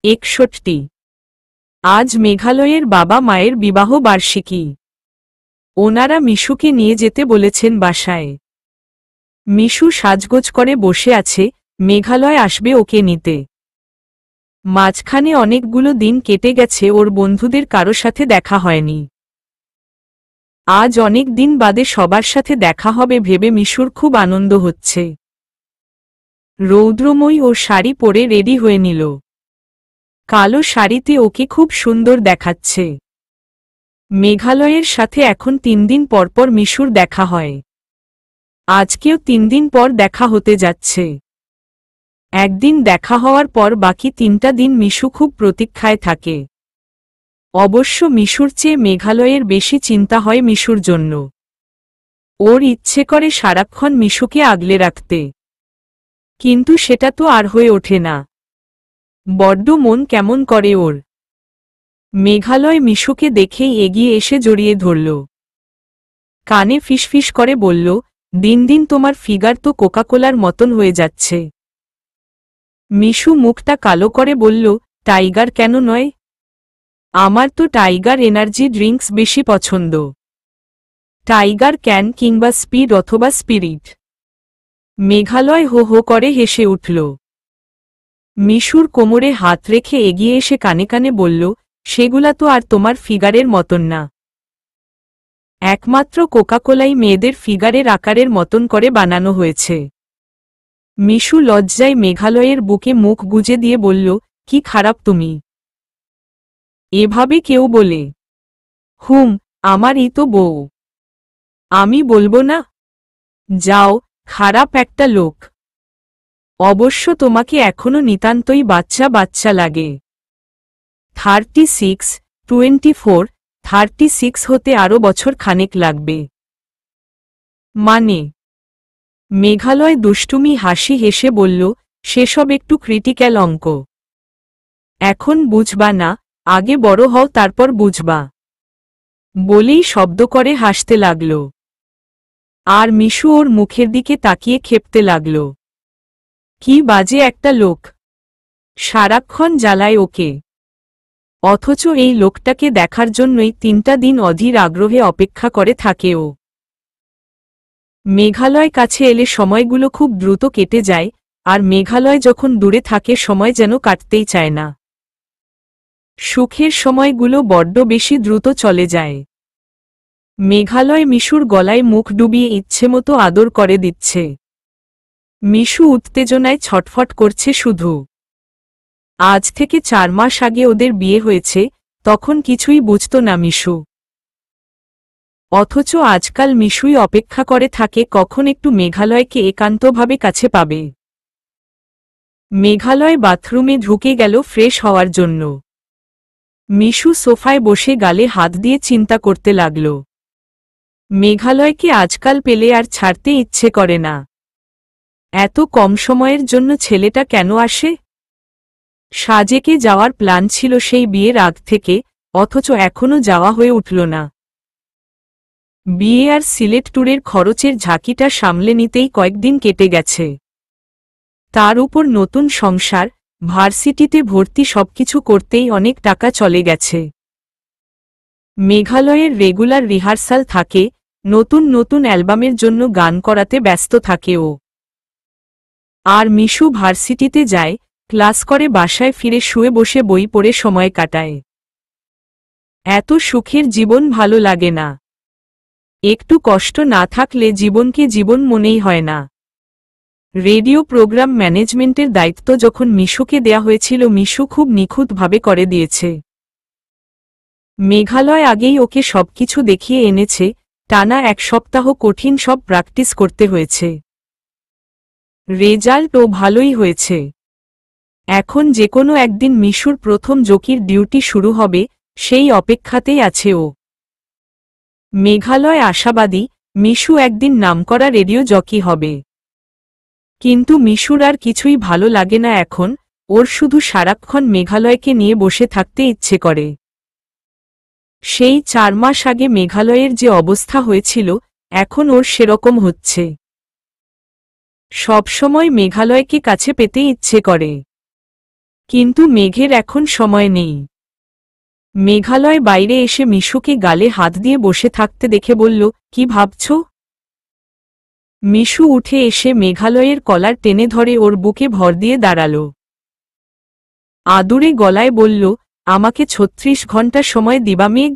61। আজ মেঘালয়ের বাবা মায়ের বিবাহ বার্ষিকী। ওনারা মিশুকে নিয়ে যেতে বলেছেন বাসায়। মিশু সাজগোজ করে বসে আছে, মেঘালয় আসবে ওকে নিতে। মাঝখানে অনেকগুলো দিন কেটে গেছে, ওর বন্ধুদের কারো সাথে দেখা হয়নি। আজ অনেক দিন বাদে সবার সাথে দেখা হবে ভেবে মিশুর খুব আনন্দ হচ্ছে। রৌদ্রময়ী ও শাড়ি পরে রেডি হয়ে নিল। কালো শাড়িতে ওকে খুব সুন্দর দেখাচ্ছে। মেঘালয়ের সাথে এখন 3 দিন পরপর মিশুর দেখা হয়। আজকেও 3 দিন পর দেখা হতে যাচ্ছে। একদিন দেখা হওয়ার পর বাকি 3টা দিন মিশু খুব প্রতীক্ষায় থাকে। অবশ্য মিশুর চেয়ে মেঘালয়ের বেশি চিন্তা হয় মিশুর জন্য। ওর ইচ্ছে করে সারাক্ষণ মিশুকে আগলে রাখতে, কিন্তু সেটা তো আর হয়ে ওঠে না। বড্ড মন কেমন করে ওর। মেঘালয় মিশুকে দেখেই এগিয়ে এসে জড়িয়ে ধরল। কানে ফিসফিস করে বলল, দিন দিন তোমার ফিগার তো কোকাকোলার মতন হয়ে যাচ্ছে। মিশু মুখটা কালো করে বলল, টাইগার কেন নয়? আমার তো টাইগার এনার্জি ড্রিঙ্কস বেশি পছন্দ। টাইগার ক্যান কিংবা স্পিড অথবা স্পিরিট। মেঘালয় হো হো করে হেসে উঠল। মিশুর কোমরে হাত রেখে এগিয়ে এসে কানে কানে বলল, সেগুলা তো আর তোমার ফিগারের মতন না। একমাত্র কোকাকোলাই মেয়েদের ফিগারের আকারের মতন করে বানানো হয়েছে। মিশু লজ্জায় মেঘালয়ের বুকে মুখ গুজে দিয়ে বলল, কি খারাপ তুমি? এভাবে কেউ বলে? আমারই তো বউ। আমি বলবো না? যাও, খারাপ একটা লোক। অবশ্য তোমাকে এখনো নিতান্তই বাচ্চা বাচ্চা লাগে। 36, 24, 36 হতে আরও বছর খানেক লাগবে। মানে? মেঘালয় দুষ্টুমি হাসি হেসে বলল, সেসব একটু ক্রিটিক্যাল অঙ্ক। এখন বুঝবা না, আগে বড় হও তারপর বুঝবা। বলেই শব্দ করে হাসতে লাগল। আর মিশু ওর মুখের দিকে তাকিয়ে খেপতে লাগল। কি বাজে একটা লোক, সারাক্ষণ জ্বালায় ওকে। অথচ এই লোকটাকে দেখার জন্যই 3টা দিন অধীর আগ্রহে অপেক্ষা করে থাকে ও। মেঘালয় কাছে এলে সময়গুলো খুব দ্রুত কেটে যায়, আর মেঘালয় যখন দূরে থাকে সময় যেন কাটতেই চায় না। সুখের সময়গুলো বড্ড বেশি দ্রুত চলে যায়। মেঘালয় মিশুর গলায় মুখ ডুবিয়ে ইচ্ছেমতো আদর করে দিচ্ছে। মিশু উত্তেজনায় ছটফট করছে শুধু। আজ থেকে 4 মাস আগে ওদের বিয়ে হয়েছে, তখন কিছুই বুঝত না মিশু। অথচ আজকাল মিশুই অপেক্ষা করে থাকে কখন একটু মেঘালয়কে একান্তভাবে কাছে পাবে। মেঘালয় বাথরুমে ঢুকে গেল ফ্রেশ হওয়ার জন্য। মিশু সোফায় বসে গালে হাত দিয়ে চিন্তা করতে লাগল। মেঘালয়কে আজকাল পেলে আর ছাড়তে ইচ্ছে করে না। এত কম সময়ের জন্য ছেলেটা কেন আসে? সাজেকে যাওয়ার প্ল্যান ছিল সেই বিয়ের আগ থেকে, অথচ এখনও যাওয়া হয়ে উঠল না। বিয়ে আর সিলেট ট্যুরের খরচের ঝাঁকিটা সামলে নিতেই কয়েকদিন কেটে গেছে। তার উপর নতুন সংসার, ভার্সিটিতে ভর্তি সবকিছু করতেই অনেক টাকা চলে গেছে। মেঘালয়ের রেগুলার রিহার্সাল থাকে, নতুন নতুন অ্যালবামের জন্য গান করাতে ব্যস্ত থাকে ও। আর মিশু ভার্সিটিতে যায়, ক্লাস করে বাসায় ফিরে শুয়ে বসে বই পড়ে সময় কাটায়। এত সুখের জীবন ভালো লাগে না। একটু কষ্ট না থাকলে জীবনকে জীবন মনেই হয় না। রেডিও প্রোগ্রাম ম্যানেজমেন্টের দায়িত্ব যখন মিশুকে দেয়া হয়েছিল মিশু খুব নিখুঁতভাবে করে দিয়েছে। মেঘালয় আগেই ওকে সবকিছু দেখিয়ে এনেছে, টানা 1 সপ্তাহ কঠিন সব প্র্যাকটিস করতে হয়েছে। রেজাল্টও ভালোই হয়েছে। এখন যে কোনো একদিন মিশুর প্রথম জকির ডিউটি শুরু হবে, সেই অপেক্ষাতেই আছে ও। মেঘালয় আশাবাদী, মিশু একদিন নামকরা রেডিও জকি হবে। কিন্তু মিশুর আর কিছুই ভালো লাগে না এখন, ওর শুধু সারাক্ষণ মেঘালয়কে নিয়ে বসে থাকতে ইচ্ছে করে। সেই 4 মাস আগে মেঘালয়ের যে অবস্থা হয়েছিল, এখন ওর সেরকম হচ্ছে। সবসময় মেঘালয়কে কাছে পেতে ইচ্ছে করে। কিন্তু মেঘের এখন সময় নেই। মেঘালয় বাইরে এসে মিশুকে গালে হাত দিয়ে বসে থাকতে দেখে বলল, কি ভাবছ? মিশু উঠে এসে মেঘালয়ের কলার টেনে ধরে ওর বুকে ভর দিয়ে দাঁড়াল। আদুরে গলায় বলল, আমাকে 36 ঘন্টা সময় দিবা মেঘ?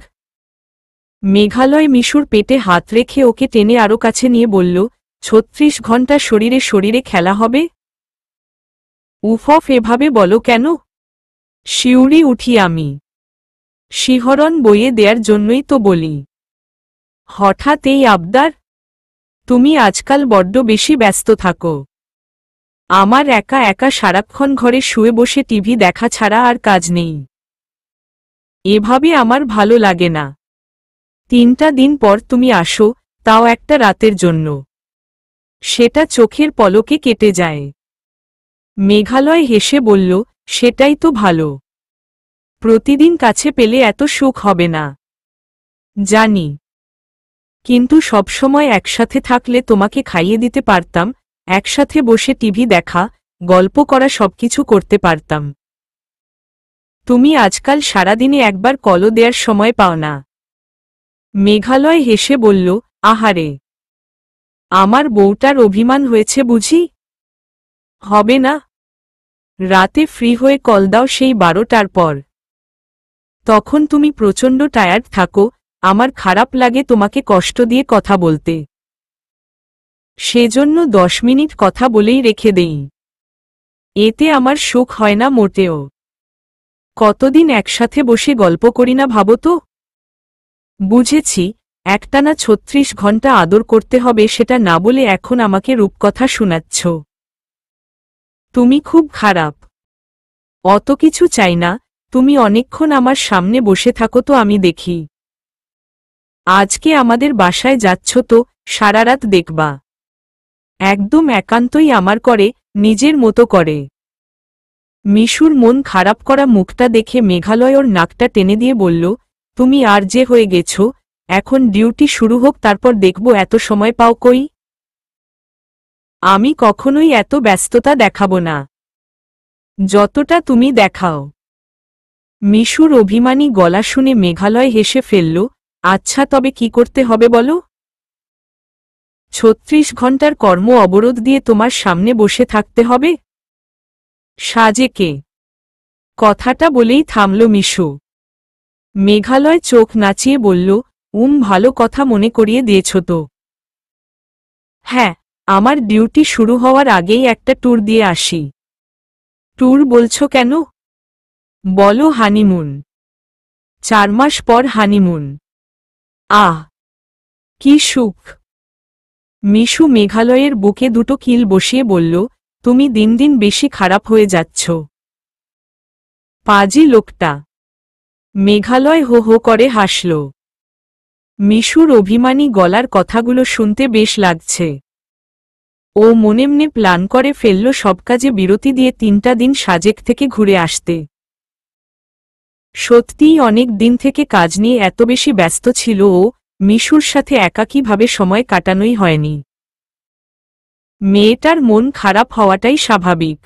মেঘালয় মিশুর পেটে হাত রেখে ওকে টেনে আরো কাছে নিয়ে বলল, 36 ঘন্টা শরীরে শরীরে খেলা হবে? উফ, এভাবে বলো কেন? শিউরি উঠি আমি। শিহরণ বইয়ে দেয়ার জন্যই তো বলি। হঠাৎ এই আবদার? তুমি আজকাল বড্ড বেশি ব্যস্ত থাকো। আমার একা একা সারাক্ষণ ঘরে শুয়ে বসে টিভি দেখা ছাড়া আর কাজ নেই। এভাবে আমার ভালো লাগে না। 3টা দিন পর তুমি আসো, তাও একটা রাতের জন্য। সেটা চোখের পলকে কেটে যায়। মেঘালয় হেসে বলল, সেটাই তো ভালো। প্রতিদিন কাছে পেলে এত সুখ হবে না। জানি, কিন্তু সবসময় একসাথে থাকলে তোমাকে খাইয়ে দিতে পারতাম, একসাথে বসে টিভি দেখা, গল্প করা সবকিছু করতে পারতাম। তুমি আজকাল সারাদিনে একবার কলও দেওয়ার সময় পাও না। মেঘালয় হেসে বলল, আহারে, আমার বউটার অভিমান হয়েছে বুঝি? হবে না। রাতে ফ্রি হয়ে কল দাও সেই 12টার পর। তখন তুমি প্রচণ্ড টায়ার্ড থাকো, আমার খারাপ লাগে তোমাকে কষ্ট দিয়ে কথা বলতে। সেজন্য 10 মিনিট কথা বলেই রেখে দেই। এতে আমার সুখ হয় না মোটেও। কতদিন একসাথে বসে গল্প করি না ভাবো তো। বুঝেছি, একটানা 36 ঘন্টা আদর করতে হবে সেটা না বলে এখন আমাকে রূপকথা শোনাচ্ছ। তুমি খুব খারাপ। অত কিছু চাই না, তুমি অনেকক্ষণ আমার সামনে বসে থাকো তো আমি দেখি। আজকে আমাদের বাসায় যাচ্ছ তো, সারা রাত দেখবা। একদম একান্তই আমার করে, নিজের মতো করে। মিশুর মন খারাপ করা মুখটা দেখে মেঘালয় ওর নাকটা টেনে দিয়ে বলল, তুমি আর যে হয়ে গেছ, এখন ডিউটি শুরু হোক তারপর দেখব এত সময় পাও কই। আমি কখনোই এত ব্যস্ততা দেখাবো না, যতটা তুমি দেখাও। মিশুর অভিমানী গলা শুনে মেঘালয় হেসে ফেলল, আচ্ছা তবে কি করতে হবে বলো? 36 ঘন্টার কর্ম অবরোধ দিয়ে তোমার সামনে বসে থাকতে হবে? সাজেকে। কথাটা বলেই থামল মিশু। মেঘালয় চোখ নাচিয়ে বলল, ভালো কথা মনে করিয়ে দিয়েছ তো। হ্যাঁ, আমার ডিউটি শুরু হওয়ার আগেই একটা ট্যুর দিয়ে আসি। ট্যুর বলছো কেন? বলো হানিমুন। 4 মাস পর হানিমুন। আহ, কি সুখ। মিশু মেঘালয়ের বুকে দুটো কিল বসিয়ে বলল, তুমি দিন দিন বেশি খারাপ হয়ে যাচ্ছ। পাজি লোকটা। মেঘালয় হো হো করে হাসল। মিশুর অভিমানী গলার কথাগুলো শুনতে বেশ লাগছে। ও মনে মনে প্ল্যান করে ফেলল সব কাজে বিরতি দিয়ে 3টা দিন সাজেক থেকে ঘুরে আসতে। সত্যিই অনেক দিন থেকে কাজ নিয়ে এত বেশি ব্যস্ত ছিল ও, মিশুর সাথে একাকীভাবে সময় কাটানোই হয়নি। মেয়েটার মন খারাপ হওয়াটাই স্বাভাবিক।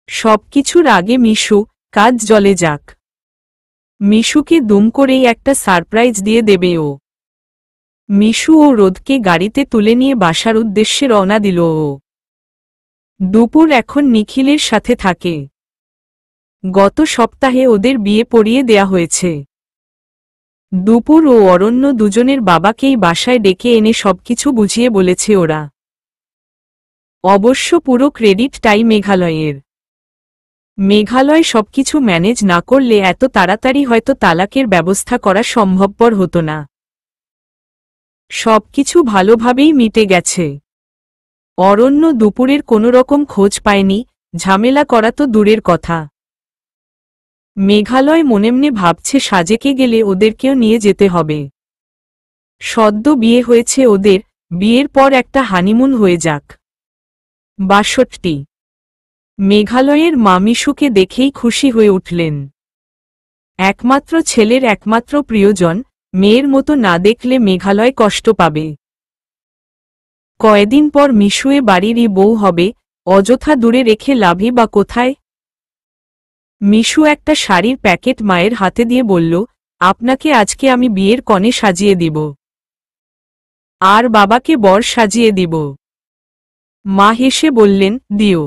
সবকিছুর আগে মিশু, কাজ জলে যাক। মিশুকে দুম করেই একটা সারপ্রাইজ দিয়ে দেবে ও। মিশু ও রোদকে গাড়িতে তুলে নিয়ে বাসার উদ্দেশ্যে রওনা দিল ও। দুপুর এখন নিখিলের সাথে থাকে। গত সপ্তাহে ওদের বিয়ে পড়িয়ে দেয়া হয়েছে। দুপুর ও অরণ্য দুজনের বাবাকেই বাসায় ডেকে এনে সবকিছু বুঝিয়ে বলেছে ওরা। অবশ্য পুরো ক্রেডিটটাই মেঘালয়ের। মেঘালয় সবকিছু ম্যানেজ না করলে এত তাড়াতাড়ি হয়তো তালাকের ব্যবস্থা করা সম্ভবপর হতো না। সবকিছু ভালোভাবেই মিটে গেছে। অরণ্য দুপুরের কোনো রকম খোঁজ পায়নি, ঝামেলা করা তো দূরের কথা। মেঘালয় মনে মনে ভাবছে সাজেকে গেলে ওদেরকেও নিয়ে যেতে হবে। সদ্য বিয়ে হয়েছে ওদের, বিয়ের পর একটা হানিমুন হয়ে যাক। 62। মেঘালয়ের মা মিশুকে দেখেই খুশি হয়ে উঠলেন। একমাত্র ছেলের একমাত্র প্রিয়জন, মেয়ের মতো না দেখলে মেঘালয় কষ্ট পাবে। কয়দিন পর মিশুয়ে বাড়িরই বউ হবে, অযথা দূরে রেখে লাভই বা কোথায়? মিশু একটা শাড়ির প্যাকেট মায়ের হাতে দিয়ে বলল, আপনাকে আজকে আমি বিয়ের কনে সাজিয়ে দিব, আর বাবাকে বর সাজিয়ে দিব। মা হেসে বললেন, দিও,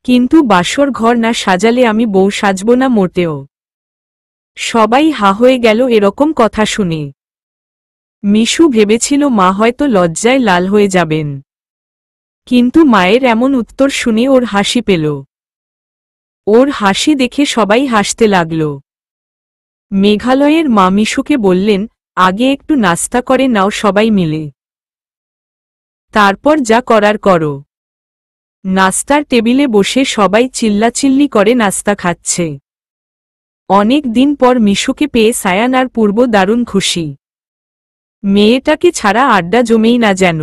কিন্তু বাসর ঘর না সাজালে আমি বউ সাজব না মোটেও। সবাই হা হয়ে গেল এরকম কথা শুনে। মিশু ভেবেছিল মা হয়তো লজ্জায় লাল হয়ে যাবেন, কিন্তু মায়ের এমন উত্তর শুনে ওর হাসি পেল। ওর হাসি দেখে সবাই হাসতে লাগল। মেঘালয়ের মা মিশুকে বললেন, আগে একটু নাস্তা করে নাও সবাই মিলে, তারপর যা করার করো। নাস্তার টেবিলে বসে সবাই চিল্লাচিল্লি করে নাস্তা খাচ্ছে। অনেক দিন পর মিশুকে পেয়ে সায়ান আর পূর্ব দারুণ খুশি। মেয়েটাকে ছাড়া আড্ডা জমেই না যেন।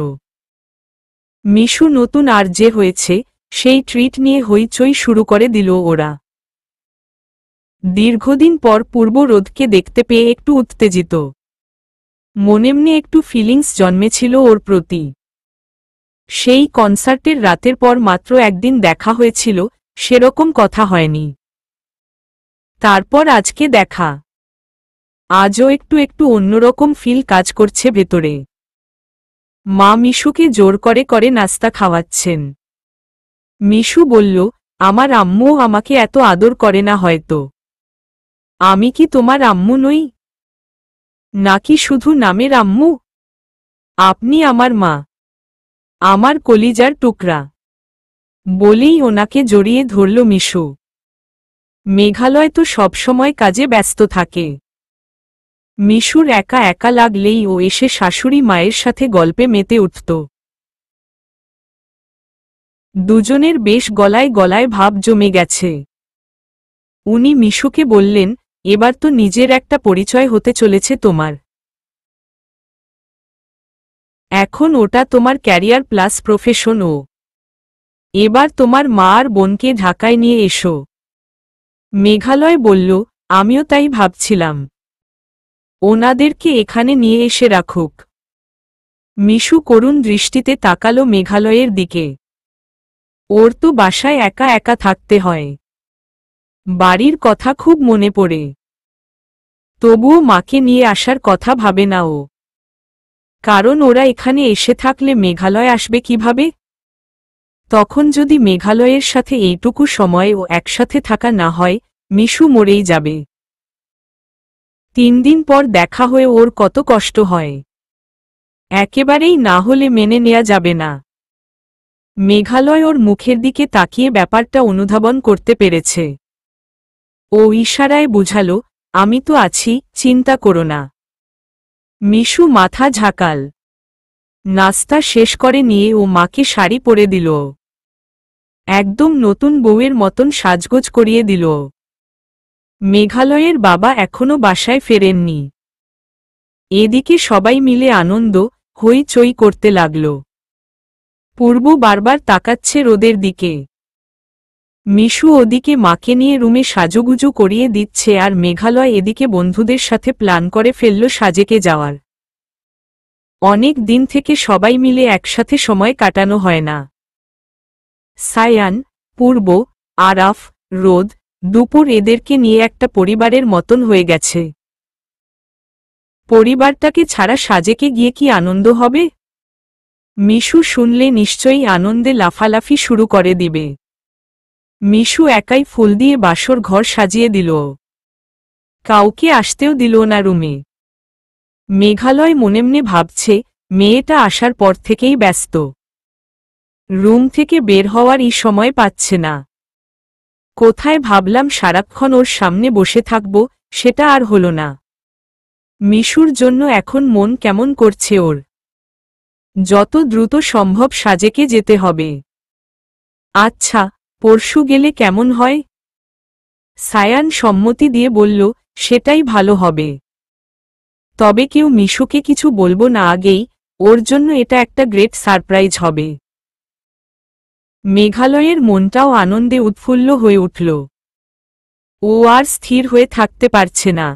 মিশু নতুন আরজে হয়েছে, সেই ট্রিট নিয়ে হইচই শুরু করে দিল ওরা। দীর্ঘদিন পর পূর্ব রোদকে দেখতে পেয়ে একটু উত্তেজিত। মনেমনে একটু ফিলিংস জন্মেছিল ওর প্রতি। সেই কনসার্টের রাতের পর মাত্র একদিন দেখা হয়েছিল, সেরকম কথা হয়নি। তারপর আজকে দেখা। আজও একটু একটু অন্যরকম ফিল কাজ করছে ভেতরে। মা মিশুকে জোর করে করে নাস্তা খাওয়াচ্ছেন। মিশু বলল, আমার আম্মুও আমাকে এত আদর করে না হয়তো। আমি কি তোমার আম্মু নই? নাকি শুধু নামের আম্মু? আপনি আমার মা, আমার কলিজার টুকরা, বলেই ওনাকে জড়িয়ে ধরল মিশু। মেঘালয় তো সবসময় কাজে ব্যস্ত থাকে। মিশুর একা একা লাগলেই ও এসে শাশুড়ি মায়ের সাথে গল্পে মেতে উঠত। দুজনের বেশ গলায় গলায় ভাব জমে গেছে। উনি মিশুকে বললেন, এবার তো নিজের একটা পরিচয় হতে চলেছে তোমার। এখন ওটা তোমার ক্যারিয়ার প্লাস প্রফেশন। ও এবার তোমার মা আর বোনকে ঢাকায় নিয়ে এসো। মেঘালয় বলল, আমিও তাই ভাবছিলাম, ওনাদেরকে এখানে নিয়ে এসে রাখুক। মিশু করুণ দৃষ্টিতে তাকালো মেঘালয়ের দিকে। ওর তো বাসায় একা একা থাকতে হয়, বাড়ির কথা খুব মনে পড়ে। তবুও মাকে নিয়ে আসার কথা ভাবে না ও, কারণ ওরা এখানে এসে থাকলে মেঘালয় আসবে কিভাবে? তখন যদি মেঘালয়ের সাথে এইটুকু সময় ও একসাথে থাকা না হয়, মিশু মরেই যাবে। 3 দিন পর দেখা হয়ে ওর কত কষ্ট হয়। একেবারেই না হলে মেনে নেওয়া যাবে না। মেঘালয় ওর মুখের দিকে তাকিয়ে ব্যাপারটা অনুধাবন করতে পেরেছে। ও ইশারায় বুঝালো, আমি তো আছি, চিন্তা করো না। মিশু মাথা ঝাঁকাল। নাস্তা শেষ করে নিয়ে ও মাকে শাড়ি পরে দিল। একদম নতুন বউয়ের মতন সাজগোজ করিয়ে দিল। মেঘালয়ের বাবা এখনো বাসায় ফেরেননি। এদিকে সবাই মিলে আনন্দ হইচই করতে লাগল। পূর্ব বারবার তাকাচ্ছে রোদের দিকে। মিশু ওদিকে মাকে নিয়ে রুমে সাজুগুজু করিয়ে দিচ্ছে আর মেঘালয় এদিকে বন্ধুদের সাথে প্ল্যান করে ফেলল সাজেকে যাওয়ার। অনেক দিন থেকে সবাই মিলে একসাথে সময় কাটানো হয় না। সায়ান, পূর্ব, আরাফ, রোদ, দুপুর এদেরকে নিয়ে একটা পরিবারের মতন হয়ে গেছে। পরিবারটাকে ছাড়া সাজেকে গিয়ে কি আনন্দ হবে? মিশু শুনলে নিশ্চয়ই আনন্দে লাফালাফি শুরু করে দিবে। মিশু একাই ফুল দিয়ে বাসর ঘর সাজিয়ে দিল। কাউকে আসতেও দিল না রুমে। মেঘালয় মনেমনে ভাবছে, মেয়েটা আসার পর থেকেই ব্যস্ত। রুম থেকে বের হওয়ার সময় পাচ্ছে না। কোথায় ভাবলাম সারাক্ষণ ওর সামনে বসে থাকব, সেটা আর হলো না। মিশুর জন্য এখন মন কেমন করছে ওর। যত দ্রুত সম্ভব সাজেকে যেতে হবে। আচ্ছা, পরশু গেলে কেমন হয়? সায়ান সম্মতি দিয়ে বলল, সেটাই ভালো হবে। তবে কেউ মিশুকে কিছু বলবো না আগেই, ওর জন্য এটা একটা গ্রেট সারপ্রাইজ হবে। মেঘালয়ের মনটাও আনন্দে উৎফুল্ল হয়ে উঠল। ও আর স্থির হয়ে থাকতে পারছে না।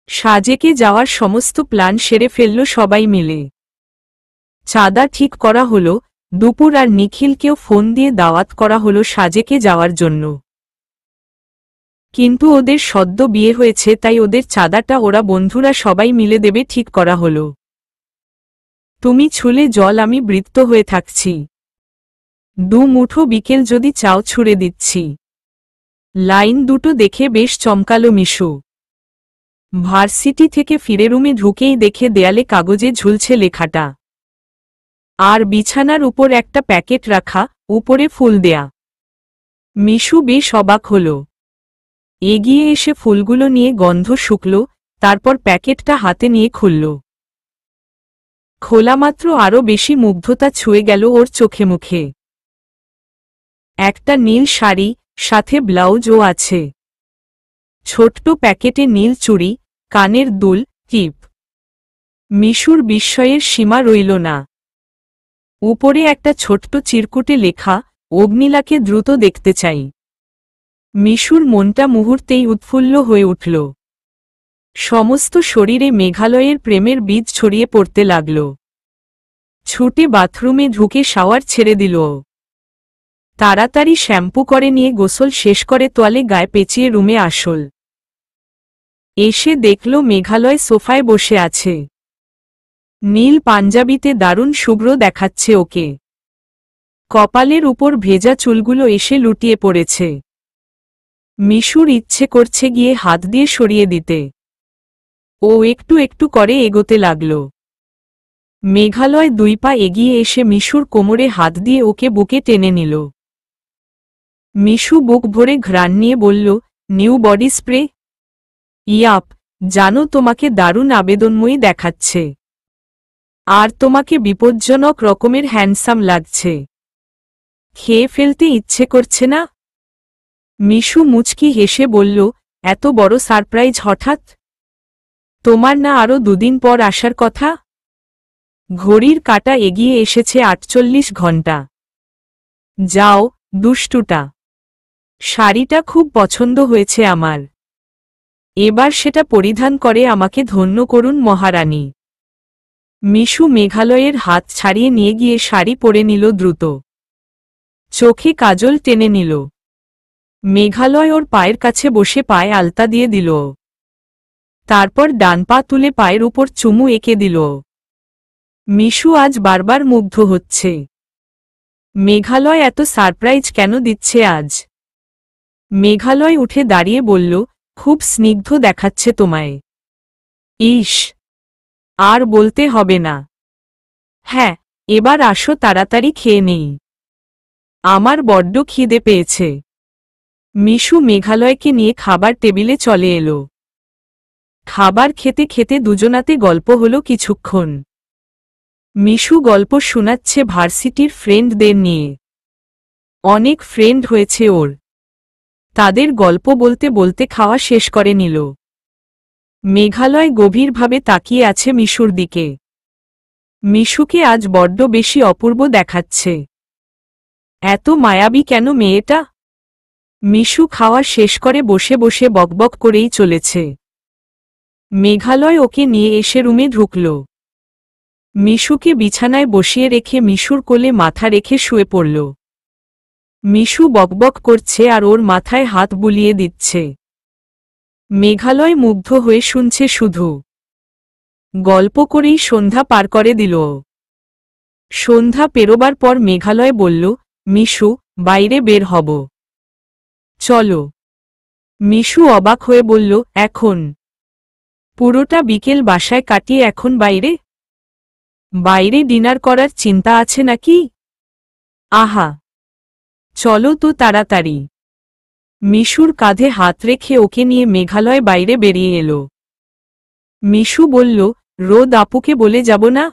সাজেকে যাওয়ার সমস্ত প্ল্যান সেরে ফেলল সবাই মিলে। চাঁদা ঠিক করা হলো, দুপুর আর নিখিলকেও ফোন দিয়ে দাওয়াত করা হলো সাজেকে যাওয়ার জন্য। কিন্তু ওদের সদ্য বিয়ে হয়েছে, তাই ওদের চাঁদাটা ওরা বন্ধুরা সবাই মিলে দেবে ঠিক করা হলো। তুমি ছুলে জল, আমি বৃত্ত হয়ে থাকছি। 2 মুঠো বিকেল যদি চাও ছুঁড়ে দিচ্ছি। লাইন দুটো দেখে বেশ চমকালো মিশু। ভার্সিটি থেকে ফিরে রুমে ঢুকেই দেখে দেয়ালে কাগজে ঝুলছে লেখাটা, আর বিছানার উপর একটা প্যাকেট রাখা, উপরে ফুল দেয়া। মিশু বেশ অবাক হল। এগিয়ে এসে ফুলগুলো নিয়ে গন্ধ শুকল, তারপর প্যাকেটটা হাতে নিয়ে খুলল। খোলামাত্র আরও বেশি মুগ্ধতা ছুঁয়ে গেল ওর চোখে মুখে। একটা নীল শাড়ি, সাথে ব্লাউজও আছে। ছোট্ট প্যাকেটে নীল চুড়ি, কানের দুল, টিপ। মিশুর বিস্ময়ের সীমা রইল না। উপরে একটা ছোট্ট চিরকুটে লেখা, অগ্নিলাকে দ্রুত দেখতে চাই। মিশুর মনটা মুহূর্তেই উৎফুল্ল হয়ে উঠল। সমস্ত শরীরে মেঘালয়ের প্রেমের বীজ ছড়িয়ে পড়তে লাগল। ছুটে বাথরুমে ঢুকে শাওয়ার ছেড়ে দিল। তাড়াতাড়ি শ্যাম্পু করে নিয়ে গোসল শেষ করে তোয়ালে গায়ে পেঁচিয়ে রুমে আসল। এসে দেখল মেঘালয় সোফায় বসে আছে। নীল পাঞ্জাবিতে দারুণ শুভ্র দেখাচ্ছে ওকে। কপালের উপর ভেজা চুলগুলো এসে লুটিয়ে পড়েছে। মিশুর ইচ্ছে করছে গিয়ে হাত দিয়ে সরিয়ে দিতে। ও একটু একটু করে এগোতে লাগল। মেঘালয় 2 পা এগিয়ে এসে মিশুর কোমরে হাত দিয়ে ওকে বুকে টেনে নিল। মিশু বুক ভরে ঘ্রাণ নিয়ে বলল, নিউ বডি স্প্রে? ইয়াপ, জানো তোমাকে দারুণ আবেদনময়ী দেখাচ্ছে। আর তোমাকে বিপজ্জনক রকমের হ্যান্ডসাম লাগছে। খেয়ে ফেলতে ইচ্ছে করছে না? মিশু মুচকি হেসে বলল, এত বড় সারপ্রাইজ হঠাৎ? তোমার না আরও 2 দিন পর আসার কথা? ঘড়ির কাঁটা এগিয়ে এসেছে 48 ঘন্টা। যাও, দুষ্টুটা। শাড়িটা খুব পছন্দ হয়েছে আমার। এবার সেটা পরিধান করে আমাকে ধন্য করুন মহারানী। মিশু মেঘালয়ের হাত ছাড়িয়ে নিয়ে গিয়ে শাড়ি পরে নিল দ্রুত। চোখে কাজল টেনে নিল। মেঘালয় ওর পায়ের কাছে বসে পায়ে আলতা দিয়ে দিল। তারপর ডান পা তুলে পায়ের উপর চুমু এঁকে দিল। মিশু আজ বারবার মুগ্ধ হচ্ছে। মেঘালয় এত সারপ্রাইজ কেন দিচ্ছে আজ? মেঘালয় উঠে দাঁড়িয়ে বলল, খুব স্নিগ্ধ দেখাচ্ছে তোমায়। ইস, আর বলতে হবে না। হ্যাঁ, এবার আসো, তাড়াতাড়ি খেয়ে নেই। আমার বড্ড খিদে পেয়েছে। মিশু মেঘালয়কে নিয়ে খাবার টেবিলে চলে এলো। খাবার খেতে খেতে দুজনাতে গল্প হলো কিছুক্ষণ। মিশু গল্প শোনাচ্ছে ভার্সিটির ফ্রেন্ডদের নিয়ে। অনেক ফ্রেন্ড হয়েছে ওর। তাদের গল্প বলতে বলতে খাওয়া শেষ করে নিল। মেঘালয় গভীরভাবে তাকিয়ে আছে মিশুর দিকে। মিশুকে আজ বড্ড বেশি অপূর্ব দেখাচ্ছে। এত মায়াবী কেন মেয়েটা? মিশু খাওয়া শেষ করে বসে বসে বকবক করেই চলেছে। মেঘালয় ওকে নিয়ে এসে রুমে ঢুকল। মিশুকে বিছানায় বসিয়ে রেখে মিশুর কোলে মাথা রেখে শুয়ে পড়ল। মিশু বকবক করছে আর ওর মাথায় হাত বুলিয়ে দিচ্ছে। মেঘালয় মুগ্ধ হয়ে শুনছে শুধু। গল্প করেই সন্ধ্যা পার করে দিল। সন্ধ্যা পেরোবার পর মেঘালয় বলল, মিশু, বাইরে বের হব। চলো। মিশু অবাক হয়ে বলল, এখন? পুরোটা বিকেল বাসায় কাটিয়ে এখন বাইরে? বাইরে ডিনার করার চিন্তা আছে নাকি? আহা, চলো তো তাড়াতাড়ি। মিশুর কাঁধে হাত রেখে ওকে নিয়ে মেঘালয় বাইরে বেরিয়ে এলো। মিশু বলল, রোদ আপুকে বলে যাব না?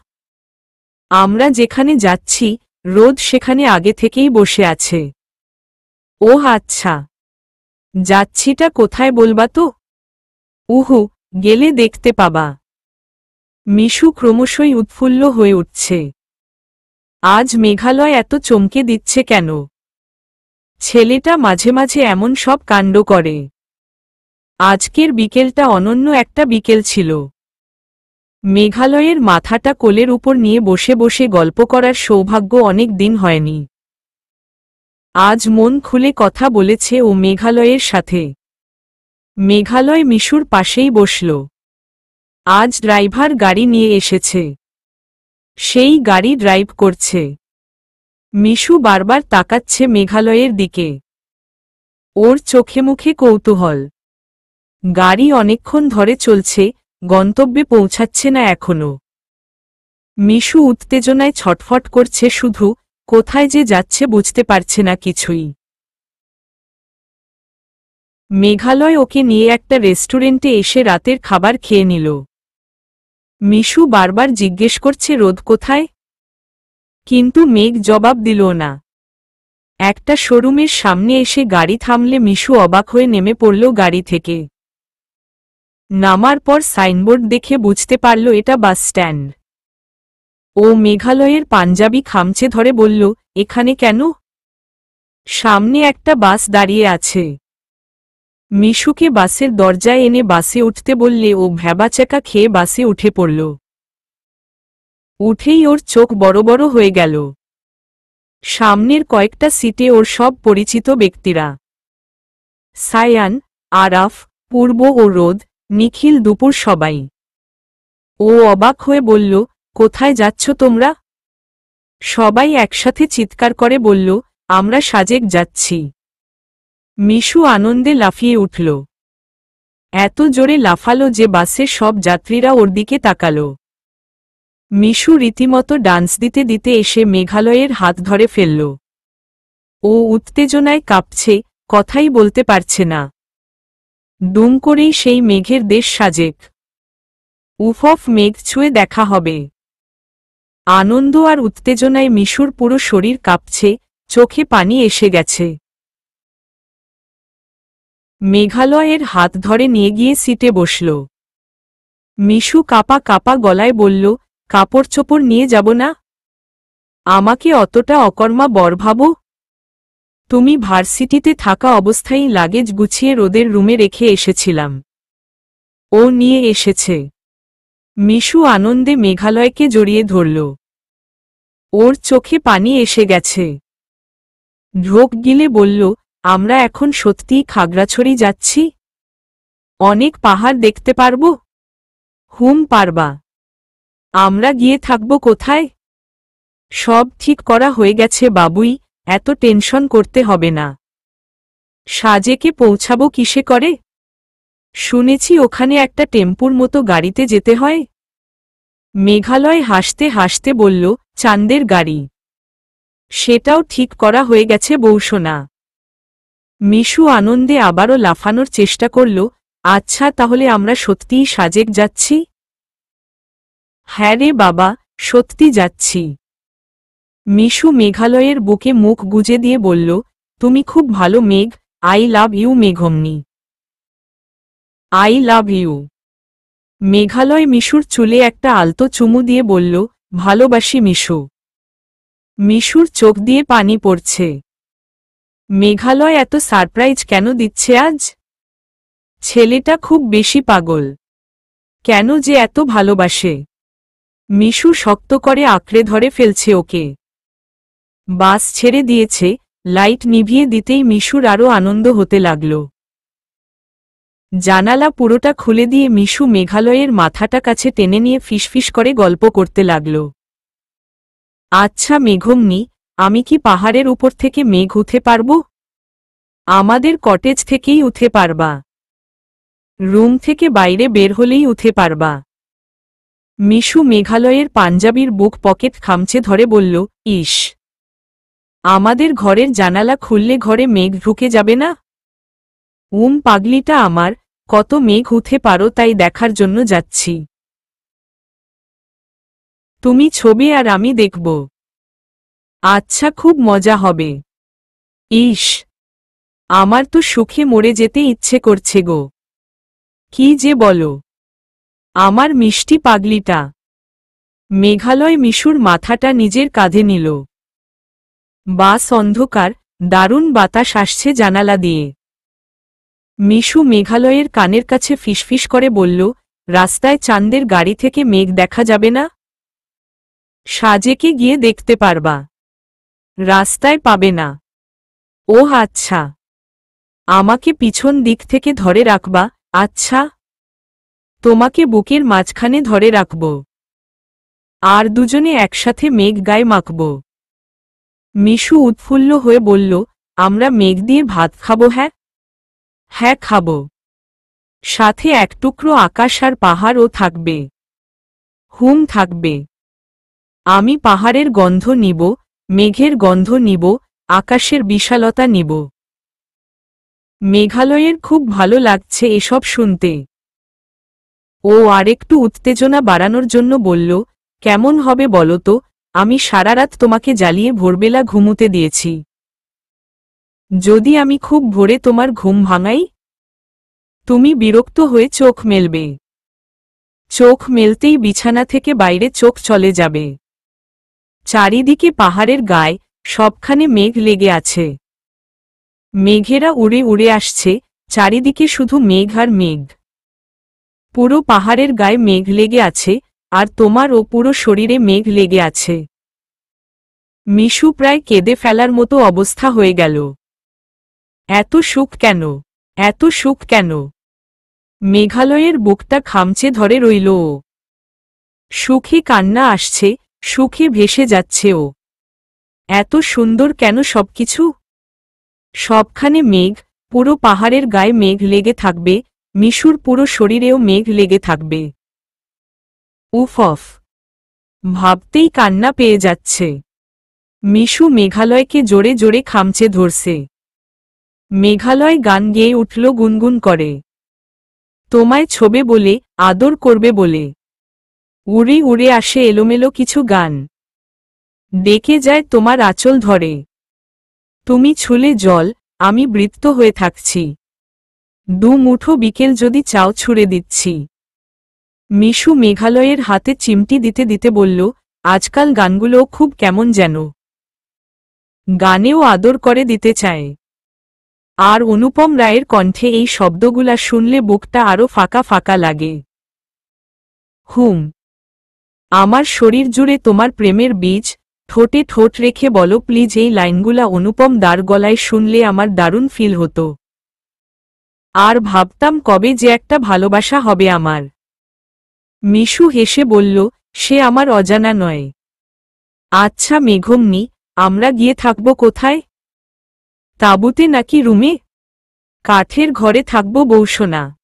আমরা যেখানে যাচ্ছি, রোদ সেখানে আগে থেকেই বসে আছে। ওহ আচ্ছা, যাচ্ছিটা কোথায় বলবা তো? উহু, গেলে দেখতে পাবা। মিশু ক্রমশই উৎফুল্ল হয়ে উঠছে। আজ মেঘালয় এত চমকে দিচ্ছে কেন? ছেলেটা মাঝে মাঝে এমন সব কাণ্ড করে। আজকের বিকেলটা অনন্য একটা বিকেল ছিল। মেঘালয়ের মাথাটা কোলের উপর নিয়ে বসে বসে গল্প করার সৌভাগ্য অনেক দিন হয়নি। আজ মন খুলে কথা বলেছে ও মেঘালয়ের সাথে। মেঘালয় মিশুর পাশেই বসল। আজ ড্রাইভার গাড়ি নিয়ে এসেছে, সেই গাড়ি ড্রাইভ করছে। মিশু বারবার তাকাচ্ছে মেঘালয়ের দিকে, ওর চোখে মুখে কৌতূহল। গাড়ি অনেকক্ষণ ধরে চলছে, গন্তব্যে পৌঁছাচ্ছে না এখনো। মিশু উত্তেজনায় ছটফট করছে, শুধু কোথায় যে যাচ্ছে বুঝতে পারছে না কিছুই। মেঘালয় ওকে নিয়ে একটা রেস্টুরেন্টে এসে রাতের খাবার খেয়ে নিল। মিশু বারবার জিজ্ঞেস করছে রোদ কোথায়, কিন্তু মেঘ জবাব দিল না। একটা শোরুমের সামনে এসে গাড়ি থামলে মিশু অবাক হয়ে নেমে পড়ল গাড়ি থেকে। নামার পর সাইনবোর্ড দেখে বুঝতে পারল এটা বাস স্ট্যান্ড। ও মেঘালয়ের পাঞ্জাবি খামচে ধরে বলল, এখানে কেন? সামনে একটা বাস দাঁড়িয়ে আছে। মিশুকে বাসের দরজায় এনে বাসে উঠতে বললে ও ভ্যাবাচ্যাকা খেয়ে বাসে উঠে পড়ল। উঠেই ওর চোখ বড় বড় হয়ে গেল। সামনের কয়েকটা সিটে ওর সব পরিচিত ব্যক্তিরা, সায়ান, আরাফ, পূর্ব ও রোদ, নিখিল, দুপুর, সবাই। ও অবাক হয়ে বলল, কোথায় যাচ্ছ তোমরা? সবাই একসাথে চিৎকার করে বলল, আমরা সাজেক যাচ্ছি। মিশু আনন্দে লাফিয়ে উঠল। এত জোরে লাফালো যে বাসের সব যাত্রীরা ওর দিকে তাকাল। মিশু রীতিমতো ডান্স দিতে দিতে এসে মেঘালয়ের হাত ধরে ফেলল। ও উত্তেজনায় কাঁপছে, কথাই বলতে পারছে না। দুম করেই সেই মেঘের দেশ সাজেক। উফফ, মেঘ ছুঁয়ে দেখা হবে। আনন্দ আর উত্তেজনায় মিশুর পুরো শরীর কাঁপছে, চোখে পানি এসে গেছে। মেঘালয়ের হাত ধরে নিয়ে গিয়ে সিটে বসল। মিশু কাপা কাপা গলায় বলল, কাপড় চোপড় নিয়ে যাব না? আমাকে অতটা অকর্মা বর ভাবো? তুমি ভার্সিটিতে থাকা অবস্থায় লাগেজ গুছিয়ে রোদের রুমে রেখে এসেছিলাম, ও নিয়ে এসেছে। মিশু আনন্দে মেঘালয়কে জড়িয়ে ধরল। ওর চোখে পানি এসে গেছে। ঢোক গিলে বলল, আমরা এখন সত্যিই খাগড়াছড়ি যাচ্ছি? অনেক পাহাড় দেখতে পারব? হুম, পারবা। আমরা গিয়ে থাকব কোথায়? সব ঠিক করা হয়ে গেছে বাবুই, এত টেনশন করতে হবে না। সাজেকে পৌঁছাবো কিসে করে? শুনেছি ওখানে একটা টেম্পুর মতো গাড়িতে যেতে হয়। মেঘালয় হাসতে হাসতে বলল, চাঁদের গাড়ি। সেটাও ঠিক করা হয়ে গেছে বৌসোনা। মিশু আনন্দে আবারও লাফানোর চেষ্টা করল, আচ্ছা তাহলে আমরা সত্যিই সাজেক যাচ্ছি? হ্যাঁ রে বাবা, সত্যি যাচ্ছি। মিশু মেঘালয়ের বুকে মুখ গুজে দিয়ে বলল, তুমি খুব ভালো মেঘ, আই লাভ ইউ মেঘমনি। I love you. মেঘালয় মিশুর চুলে একটা আলতো চুমু দিয়ে বলল, ভালোবাসি মিশু। মিশুর চোখ দিয়ে পানি পড়ছে। মেঘালয় এত সারপ্রাইজ কেন দিচ্ছে আজ? ছেলেটা খুব বেশি পাগল। কেন যে এত ভালোবাসে? মিশু শক্ত করে আঁকড়ে ধরে ফেলছে ওকে। বাস ছেড়ে দিয়েছে, লাইট নিভিয়ে দিতেই মিশুর আরও আনন্দ হতে লাগল। জানালা পুরোটা খুলে দিয়ে মিশু মেঘালয়ের মাথাটা কাছে টেনে নিয়ে ফিসফিস করে গল্প করতে লাগল। আচ্ছা মেঘমনি, আমি কি পাহাড়ের উপর থেকে মেঘ উঠে পারব? আমাদের কটেজ থেকেই উঠে পারবা। রুম থেকে বাইরে বের হলেই উঠে পারবা। মিশু মেঘালয়ের পাঞ্জাবির বুক পকেট খামচে ধরে বলল, ইস, আমাদের ঘরের জানালা খুললে ঘরে মেঘ ঢুকে যাবে না? পাগলিটা আমার, কত মেঘ উঠে পারো তাই দেখার জন্য যাচ্ছি। তুমি ছবি আর আমি দেখব। আচ্ছা, খুব মজা হবে। ইস, আমার তো সুখে মরে যেতে ইচ্ছে করছে গো। কি যে বলো, আমার মিষ্টি পাগলিটা। মেঘালয় মিশুর মাথাটা নিজের কাঁধে নিল। বাস অন্ধকার, দারুণ বাতাস আসছে জানালা দিয়ে। মিশু মেঘালয়ের কানের কাছে ফিসফিস করে বলল, রাস্তায় চাঁদের গাড়ি থেকে মেঘ দেখা যাবে না? সাজেকে গিয়ে দেখতে পারবা, রাস্তায় পাবে না। ও আচ্ছা। আমাকে পিছন দিক থেকে ধরে রাখবা, আচ্ছা? তোমাকে বুকের মাঝখানে ধরে রাখব। আর দুজনে একসাথে মেঘ গায়ে মাখব। মিশু উৎফুল্ল হয়ে বলল, আমরা মেঘ দিয়ে ভাত খাবো? হ্যাঁ হ্যাঁ, খাব। সাথে এক টুকরো আকাশ আর পাহাড়ও থাকবে। হুম, থাকবে। আমি পাহাড়ের গন্ধ নিব, মেঘের গন্ধ নিব, আকাশের বিশালতা নিব। মেঘালয়ের খুব ভালো লাগছে এসব শুনতে। ও আরেকটু উত্তেজনা বাড়ানোর জন্য বলল, কেমন হবে বলো তো? আমি সারা রাত তোমাকে জ্বালিয়ে ভোরবেলা ঘুমুতে দিয়েছি। যদি আমি খুব ভোরে তোমার ঘুম ভাঙাই? তুমি বিরক্ত হয়ে চোখ মেলবে। চোখ মেলতেই বিছানা থেকে বাইরে চোখ চলে যাবে। চারিদিকে পাহাড়ের গায়ে সবখানে মেঘ লেগে আছে। মেঘেরা উড়ে উড়ে আসছে, চারিদিকে শুধু মেঘ আর মেঘ। পুরো পাহাড়ের গায়ে মেঘ লেগে আছে, আর তোমার ও পুরো শরীরে মেঘ লেগে আছে। মিশু প্রায় কেঁদে ফেলার মতো অবস্থা হয়ে গেল। এত সুখ কেন? এত সুখ কেন? মেঘালয়ের বুকটা খামচে ধরে রইল ও। সুখে কান্না আসছে, সুখে ভেসে যাচ্ছে ও। এত সুন্দর কেন সবকিছু? সবখানে মেঘ, পুরো পাহাড়ের গায়ে মেঘ লেগে থাকবে, মিশুর পুরো শরীরেও মেঘ লেগে থাকবে। উফ অফ! ভাবতেই কান্না পেয়ে যাচ্ছে। মিশু মেঘালয়কে জোরে জোরে খামচে ধরছে। মেঘালয় গান গেয়ে উঠল গুনগুন করে। তোমায় ছোবে বলে, আদর করবে বলে। উড়ে উড়ে আসে এলোমেলো কিছু গান। ডেকে যায় তোমার আঁচল ধরে। তুমি ছুলে জল, আমি বৃত্ত হয়ে থাকছি। দু মুঠো বিকেল যদি চাও ছুঁড়ে দিচ্ছি। মিশু মেঘালয়ের হাতে চিমটি দিতে দিতে বলল, আজকাল গানগুলো খুব কেমন যেন। গানেও আদর করে দিতে চায়। আর অনুপম রায়ের কণ্ঠে এই শব্দগুলা শুনলে বুকটা আরো ফাঁকা ফাঁকা লাগে। হুম। আমার শরীর জুড়ে তোমার প্রেমের বীজ, ঠোঁটে ঠোঁট রেখে বলো প্লিজ। এই লাইনগুলা অনুপম দার গলায় শুনলে আমার দারুণ ফিল হতো। আর ভাবতাম কবে যে একটা ভালোবাসা হবে আমার। মিশু হেসে বলল, সে আমার অজানা নয়। আচ্ছা মেঘমনি, আমরা গিয়ে থাকব কোথায়? তাঁবুতে নাকি রুমে? কাঠের ঘরে থাকব বৌসোনা।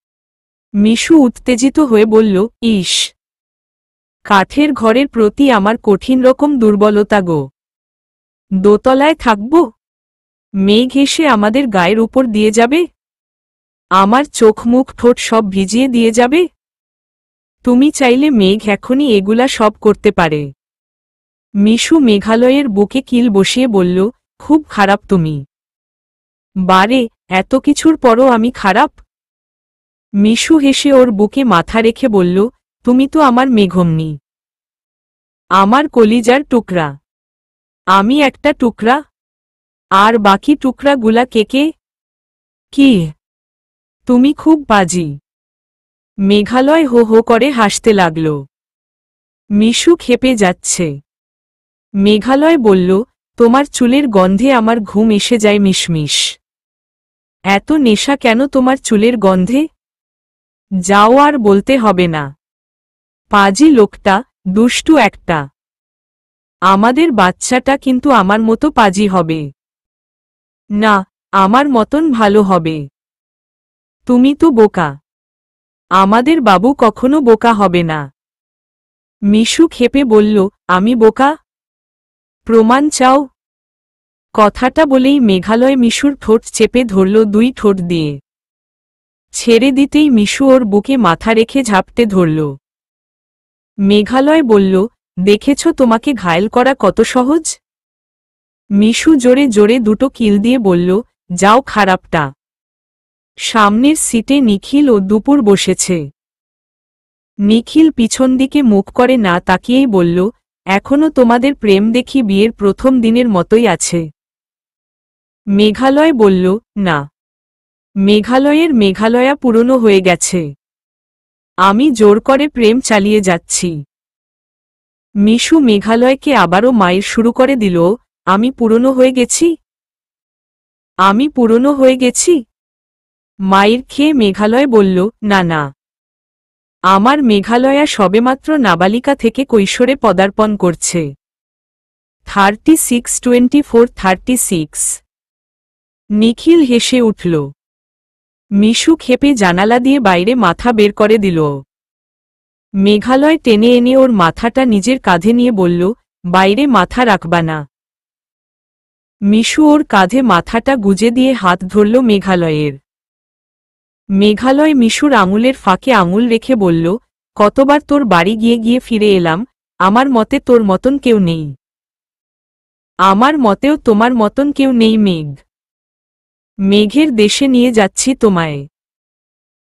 মিশু উত্তেজিত হয়ে বলল, ইস! কাঠের ঘরের প্রতি আমার কঠিন রকম দুর্বলতা গো। দোতলায় থাকব? মেঘ এসে আমাদের গায়ের উপর দিয়ে যাবে? আমার চোখ মুখ ঠোঁট সব ভিজিয়ে দিয়ে যাবে? তুমি চাইলে মেঘ এখনই এগুলা সব করতে পারে। মিশু মেঘালয়ের বুকে কিল বসিয়ে বলল, খুব খারাপ তুমি। বারে, এত কিছুর পরও আমি খারাপ? মিশু হেসে ওর বুকে মাথা রেখে বলল, তুমি তো আমার মেঘমনি। আমার কলিজার টুকরা। আমি একটা টুকরা। আর বাকি টুকরাগুলা কে কে? কি? তুমি খুব বাজি। মেঘালয় হো হো করে হাসতে লাগল। মিশু ক্ষেপে যাচ্ছে। মেঘালয় বলল, তোমার চুলের গন্ধে আমার ঘুম এসে যায় মিশমিশ। এত নেশা কেন তোমার চুলের গন্ধে? যাও আর বলতে হবে না। পাজি লোকটা, দুষ্টু একটা। আমাদের বাচ্চাটা কিন্তু আমার মতো পাজি হবে না, আমার মতন ভালো হবে। তুমি তো বোকা। আমাদের বাবু কখনো বোকা হবে না। মিশু ক্ষেপে বলল, আমি বোকা? প্রমাণ চাও? কথাটা বলেই মেঘালয় মিশুর ঠোঁট চেপে ধরল দুই ঠোঁট দিয়ে। ছেড়ে দিতেই মিশু ওর বুকে মাথা রেখে ঝাপটে ধরল। মেঘালয় বলল, দেখেছ তোমাকে ঘায়েল করা কত সহজ? মিশু জোরে জোরে দুটো কিল দিয়ে বলল, যাও খারাপটা। সামনের সিটে নিখিল ও দুপুর বসেছে। নিখিল পিছন দিকে মুখ করে না তাকিয়েই বলল, এখনো তোমাদের প্রেম দেখি বিয়ের প্রথম দিনের মতোই আছে। মেঘালয় বলল, না। মেঘালয়ের মেঘালয়া পুরনো হয়ে গেছে। আমি জোর করে প্রেম চালিয়ে যাচ্ছি। মিশু মেঘালয়কে আবারও মায়ের শুরু করে দিল, আমি পুরনো হয়ে গেছি? আমি পুরনো হয়ে গেছি? মায়ের খেয়ে মেঘালয় বলল, না না, আমার মেঘালয়া সবেমাত্র নাবালিকা থেকে কৈশোরে পদার্পণ করছে। 36-24-36। নিখিল হেসে উঠল। মিশু ক্ষেপে জানালা দিয়ে বাইরে মাথা বের করে দিল। মেঘালয় টেনে এনে ওর মাথাটা নিজের কাঁধে নিয়ে বলল, বাইরে মাথা রাখবা না। মিশু ওর কাঁধে মাথাটা গুজে দিয়ে হাত ধরল মেঘালয়ের। মেঘালয় মিশুর আঙুলের ফাঁকে আঙুল রেখে বলল, কতবার তোর বাড়ি গিয়ে গিয়ে ফিরে এলাম, আমার মতে তোর মতন কেউ নেই। আমার মতেও তোমার মতন কেউ নেই মেঘ। মেঘের দেশে নিয়ে যাচ্ছি তোমায়।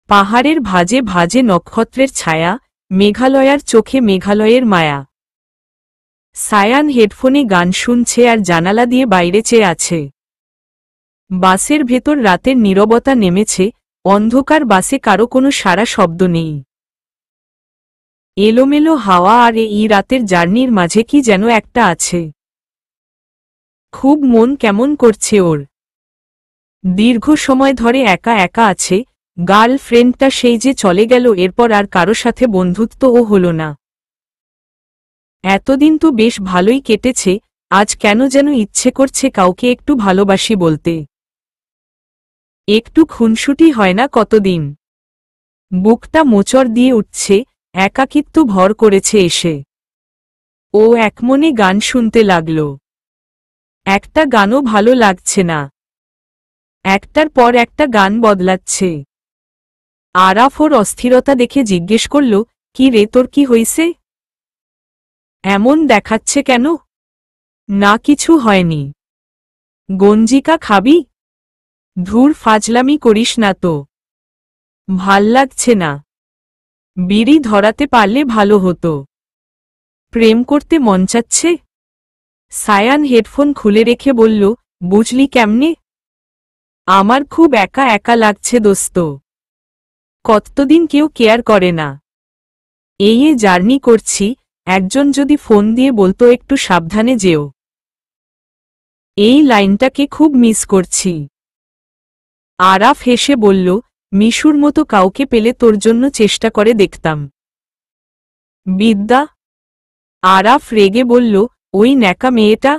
পাহাড়ের ভাজে ভাজে নক্ষত্রের ছায়া, মেঘালয়ার চোখে মেঘালয়ের মায়া। সায়ান হেডফোনে গান শুনছে আর জানালা দিয়ে বাইরে চেয়ে আছে। বাসের ভেতর রাতের নীরবতা নেমেছে, অন্ধকার বাসে কারো কোনো সারা শব্দ নেই। এলোমেলো হাওয়া আর এই রাতের জার্নির মাঝে কি যেন একটা আছে। খুব মন কেমন করছে ওর। দীর্ঘ সময় ধরে একা একা আছে, গার্লফ্রেন্ডটা সেই যে চলে গেল, এরপর আর কারো সাথে বন্ধুত্বও হল না। এতদিন তো বেশ ভালোই কেটেছে, আজ কেন যেন ইচ্ছে করছে কাউকে একটু ভালোবাসি বলতে। একটু খুনসুটি হয় না কতদিন। বুকটা মোচড় দিয়ে উঠছে, একাকিত্ব ভর করেছে এসে। ও একমনে গান শুনতে লাগল। একটা গানও ভালো লাগছে না, একটার পর একটা গান বদলাচ্ছে। আরাফ ওর অস্থিরতা দেখে জিজ্ঞেস করল, কি রে, তোর কি হইছে? এমন দেখাচ্ছে কেন? না, কিছু হয়নি। গঞ্জিকা খাবি? ধুর, ফাজলামি করিস না তো, ভাল লাগছে না। বিড়ি ধরাতে পারলে ভালো হতো। প্রেম করতে মন চাচ্ছে? সায়ান হেডফোন খুলে রেখে বলল, বুঝলি কেমনে? আমার খুব একা একা লাগছে দোস্ত। কতদিন কেউ কেয়ার করে না। এই জার্নি করছি, একজন যদি ফোন দিয়ে বলতো একটু সাবধানে যেও। এই লাইনটাকে খুব মিস করছি। আরাফ হেসে বলল, মিশুর মতো কাউকে পেলে তোর জন্য চেষ্টা করে দেখতাম। বিদ্যা? আরাফ রেগে বলল, ওই ন্যাকা মেয়েটা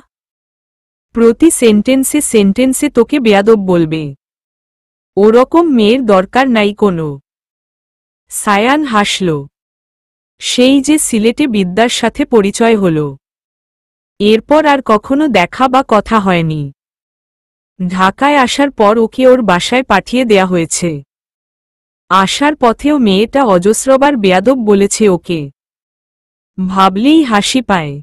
প্রতি সেন্টেন্সে সেন্টেন্সে তোকে বেয়াদব বলবে। ওরকম মেয়ের দরকার নাই কোনো। সায়ান হাসল। সেই যে সিলেটে বিদ্যার সাথে পরিচয় হল, এরপর আর কখনো দেখা বা কথা হয়নি। ঢাকায় আসার পর ওকে ওর বাসায় পাঠিয়ে দেয়া হয়েছে। আসার পথেও মেয়েটা অজস্রবার বেয়াদব বলেছে ওকে। ভাবলেই হাসি পায়।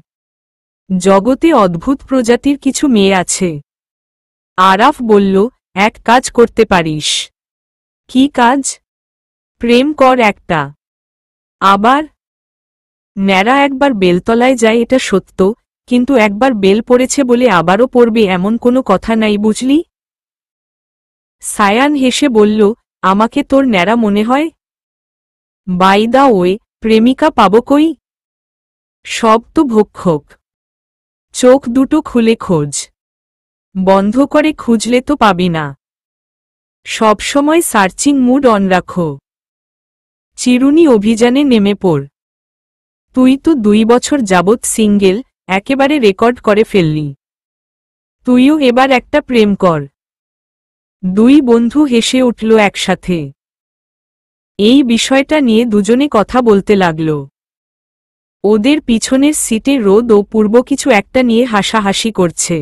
জগতে অদ্ভুত প্রজাতির কিছু মেয়ে আছে। আরাফ বলল, এক কাজ করতে পারিস। কি কাজ? প্রেম কর একটা। আবার? ন্যাড়া একবার বেলতলায় যায় এটা সত্য, কিন্তু একবার বেল পড়েছে বলে আবারও পড়বে এমন কোনো কথা নাই, বুঝলি? সায়ান হেসে বলল, আমাকে তোর ন্যাড়া মনে হয়? বাই দা ওয়ে, প্রেমিকা পাবো কই? সব তো ভক্ষক। চোখ দুটো খুলে খোঁজ, বন্ধ করে খুঁজলে তো পাবি না। সবসময় সার্চিং মুড অন রাখো। চিরুনি অভিযানে নেমে পড়। তুই তো 2 বছর যাবৎ সিঙ্গেল, একেবারে রেকর্ড করে ফেললি। তুইও এবার একটা প্রেম কর। 2 বন্ধু হেসে উঠল একসাথে। এই বিষয়টা নিয়ে দুজনে কথা বলতে লাগল। ওদের পিছনের সিটে রোদ ও পূর্ব কিছু একটা নিয়ে হাসাহাসি করছে।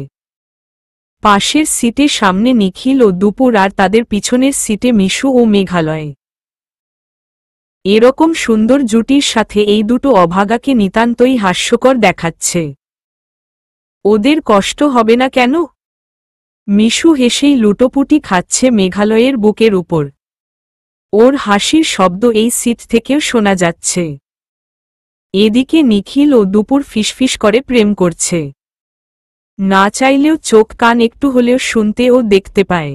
পাশের সিটে সামনে নিখিল ও দুপুর আর তাদের পিছনের সিটে মিশু ও মেঘালয়। এরকম সুন্দর জুটির সাথে এই দুটো অভাগাকে নিতান্তই হাস্যকর দেখাচ্ছে। ওদের কষ্ট হবে না কেন? মিশু হেসেই লুটোপুটি খাচ্ছে মেঘালয়ের বুকের উপর। ওর হাসির শব্দ এই সিট থেকেও শোনা যাচ্ছে। এদিকে নিখিল ও দুপুর ফিসফিস করে প্রেম করছে। না চাইলেও চোখ কান একটু হলেও শুনতে ও দেখতে পায়।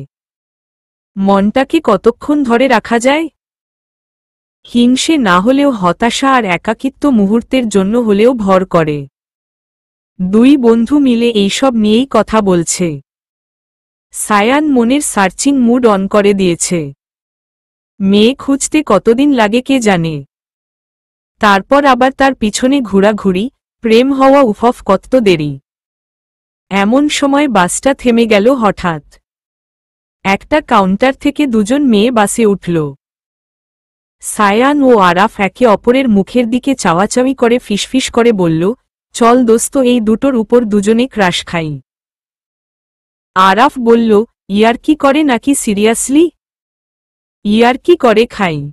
মনটাকে কতক্ষণ ধরে রাখা যায়? হিংসে না হলেও হতাশা আর একাকিত্ব মুহূর্তের জন্য হলেও ভর করে। 2 বন্ধু মিলে এইসব নিয়েই কথা বলছে। সায়ান মনের সার্চিং মুড অন করে দিয়েছে। মেয়ে খুঁজতে কতদিন লাগে কে জানে। তারপর আবার তার পিছনে ঘোরাঘুরি, প্রেম হওয়া উফফ কত দেরি। এমন সময় বাসটা থেমে গেল হঠাৎ। একটা কাউন্টার থেকে দুজন মেয়ে বাসে উঠল। সায়ান ও আরাফ একে অপরের মুখের দিকে চাওয়াচাওয়ি করে ফিসফিস করে বলল, চল দোস্ত এই দুটোর উপর দুজনে ক্রাশ খাই। আরাফ বলল, ইয়ার্কি করে নাকি সিরিয়াসলি? ইয়ার্কি করে খাই,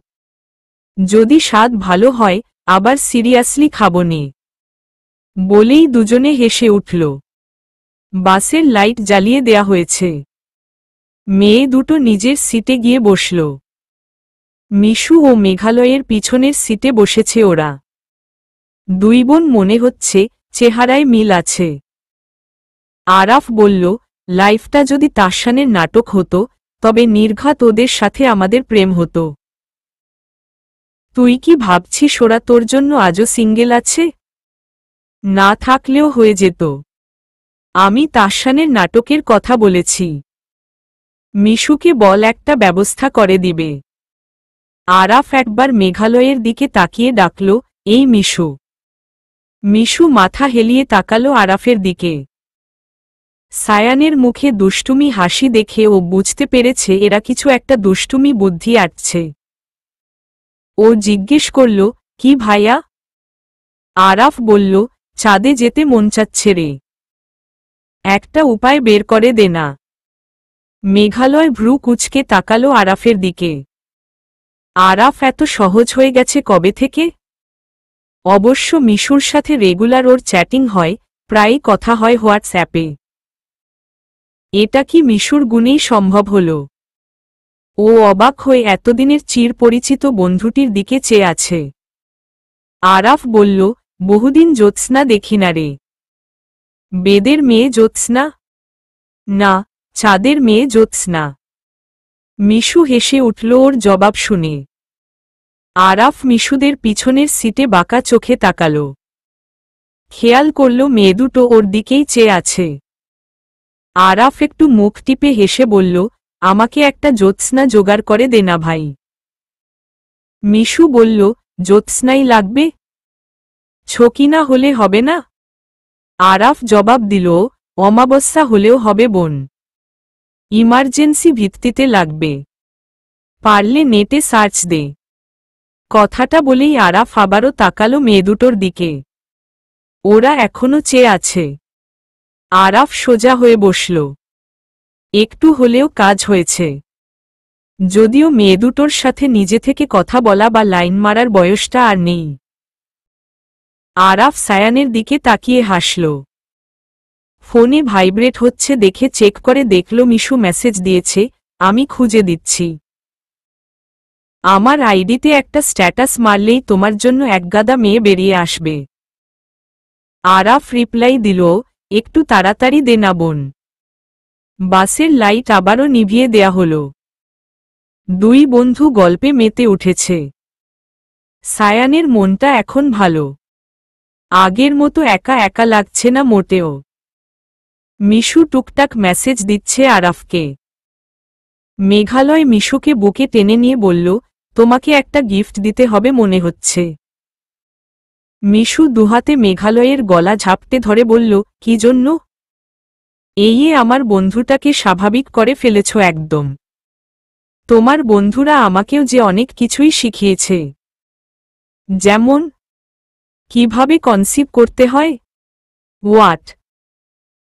যদি স্বাদ ভালো হয় আবার সিরিয়াসলি খাবনে। বলেই দুজনে হেসে উঠল। বাসের লাইট জ্বালিয়ে দেয়া হয়েছে। মেয়ে দুটো নিজের সিটে গিয়ে বসল। মিশু ও মেঘালয়ের পিছনের সিটে বসেছে ওরা। দুই বোন মনে হচ্ছে চেহারায় মিল আছে। আরাফ বলল, লাইফটা যদি তাহসানের নাটক হতো তবে নির্ঘাত ওদের সাথে আমাদের প্রেম হতো। তুই কি ভাবছিস ওরা তোর জন্য আজও সিঙ্গেল আছে? না থাকলেও হয়ে যেত। আমি তাহসানের নাটকের কথা বলেছি। মিশুকে বল একটা ব্যবস্থা করে দিবে। আরাফ একবার মেঘালয়ের দিকে তাকিয়ে ডাকল, এই মিশু। মিশু মাথা হেলিয়ে তাকালো আরাফের দিকে। সায়ানের মুখে দুষ্টুমি হাসি দেখে ও বুঝতে পেরেছে এরা কিছু একটা দুষ্টুমি বুদ্ধি আটছে। ও জিজ্ঞেস করল, কি ভাইয়া? আরাফ বলল, চাঁদে যেতে মন চাচ্ছে রে। একটা উপায় বের করে দে না। মেঘালয় ভ্রু কুঁচকে তাকালো আরাফের দিকে। আরাফ এত সহজ হয়ে গেছে কবে থেকে? অবশ্য মিশুর সাথে রেগুলার ওর চ্যাটিং হয়, প্রায়ই কথা হয় হোয়াটসঅ্যাপে। এটা কি মিশুর গুণেই সম্ভব হল? ও অবাক হয়ে এতদিনের চির পরিচিত বন্ধুটির দিকে চেয়ে আছে। আরাফ বলল, বহুদিন জ্যোৎস্না দেখি না রে। বেদের মেয়ে জ্যোৎস্না? না, চাঁদের মেয়ে জ্যোৎস্না। মিশু হেসে উঠল ওর জবাব শুনে। আরাফ মিশুদের পিছনের সিটে বাঁকা চোখে তাকাল। খেয়াল করল মেয়ে দুটো ওর দিকেই চেয়ে আছে। আরাফ একটু মুখ টিপে হেসে বলল, আমাকে একটা জ্যোৎস্না জোগাড় করে দে না ভাই। মিশু বলল, জ্যোৎস্নাই লাগবে? ছকিনা হলে হবে না? আরাফ জবাব দিল, অমাবস্যা হলেও হবে বোন। ইমার্জেন্সি ভিত্তিতে লাগবে। পারলে নেটে সার্চ দে। কথাটা বলেই আরাফ আবারও তাকালো মেয়ে দুটোর দিকে। ওরা এখনো চেয়ে আছে। আরাফ সোজা হয়ে বসল। একটু হলেও কাজ হয়েছে। যদিও মেয়ে দুটোর সাথে নিজে থেকে কথা বলা বা লাইন মারার বয়সটা আর নেই। আরাফ সায়ানের দিকে তাকিয়ে হাসল। ফোনে ভাইব্রেট হচ্ছে দেখে চেক করে দেখল মিশু মেসেজ দিয়েছে, আমি খুঁজে দিচ্ছি। আমার আইডিতে একটা স্ট্যাটাস মারলেই তোমার জন্য একগাদা মেয়ে বেরিয়ে আসবে। আরাফ রিপ্লাই দিল, একটু তাড়াতাড়ি দে না বোন। বাসের লাইট আবারও নিভিয়ে দেয়া হল। দুই বন্ধু গল্পে মেতে উঠেছে। সায়ানের মনটা এখন ভালো। আগের মতো একা একা লাগছে না মোটেও। মিশু টুকটাক মেসেজ দিচ্ছে আরাফকে। মেঘালয় মিশুকে বুকে টেনে নিয়ে বলল, তোমাকে একটা গিফট দিতে হবে মনে হচ্ছে। মিশু দুহাতে মেঘালয়ের গলা ঝাপটে ধরে বলল, কি জন্য? এই আমার বন্ধুটাকে স্বাভাবিক করে ফেলেছ একদম। তোমার বন্ধুরা আমাকেও যে অনেক কিছুই শিখিয়েছে। যেমন, কিভাবে কনসিভ করতে হয়। হোয়াট?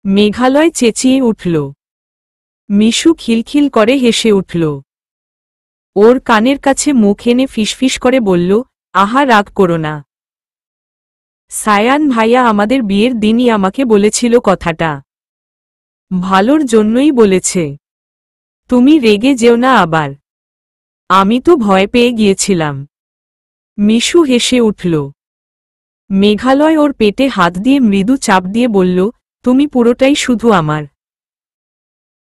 মেঘালয় চেঁচিয়ে উঠল। মিশু খিলখিল করে হেসে উঠল। ওর কানের কাছে মুখ এনে ফিসফিস করে বলল, আহা রাগ করো না। সায়ান ভাইয়া আমাদের বিয়ের দিনই আমাকে বলেছিল কথাটা। ভালোর জন্যই বলেছে। তুমি রেগে যেও না আবার। আমি তো ভয় পেয়ে গিয়েছিলাম। মিশু হেসে উঠল। মেঘালয় ওর পেটে হাত দিয়ে মৃদু চাপ দিয়ে বলল, তুমি পুরোটাই শুধু আমার।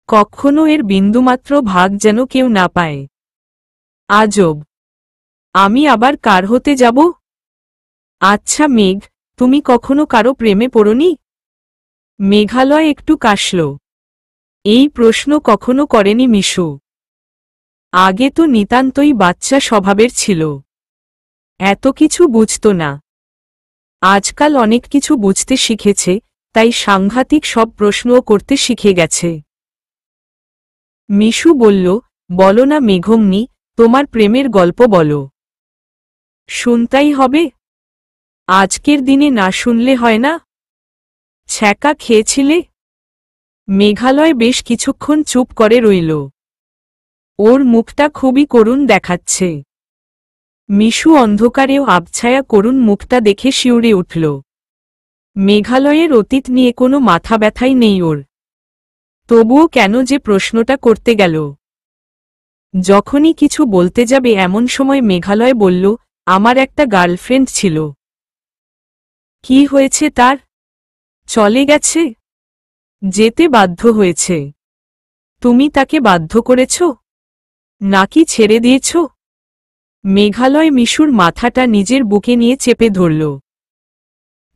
কখনো এর বিন্দুমাত্র ভাগ যেন কেউ না পায়। আজব। আমি আবার কার হতে যাব? আচ্ছা মেঘ, তুমি কখনো কারো প্রেমে পড়নি? মেঘালয় একটু কাশল। এই প্রশ্ন কখনো করেনি মিশু। আগে তো নিতান্তই বাচ্চা স্বভাবের ছিল, এত কিছু বুঝতো না। আজকাল অনেক কিছু বুঝতে শিখেছে, তাই সাংঘাতিক সব প্রশ্নও করতে শিখে গেছে। মিশু বলল, বলো না মেঘমনি, তোমার প্রেমের গল্প বলো। শুনতাই হবে? আজকের দিনে না শুনলে হয় না? ছ্যাঁকা খেয়েছিলে? মেঘালয় বেশ কিছুক্ষণ চুপ করে রইল। ওর মুখটা খুবই করুণ দেখাচ্ছে। মিশু অন্ধকারেও আবছায়া করুণ মুখটা দেখে শিউরে উঠল। মেঘালয়ের অতীত নিয়ে কোনো মাথা ব্যথাই নেই ওর। তবুও কেন যে প্রশ্নটা করতে গেল? যখনই কিছু বলতে যাবে এমন সময় মেঘালয় বলল, আমার একটা গার্লফ্রেন্ড ছিল। কি হয়েছে তার? চলে গেছে? যেতে বাধ্য হয়েছে। তুমি তাকে বাধ্য করেছ? নাকি ছেড়ে দিয়েছ? মেঘালয় মিশুর মাথাটা নিজের বুকে নিয়ে চেপে ধরল।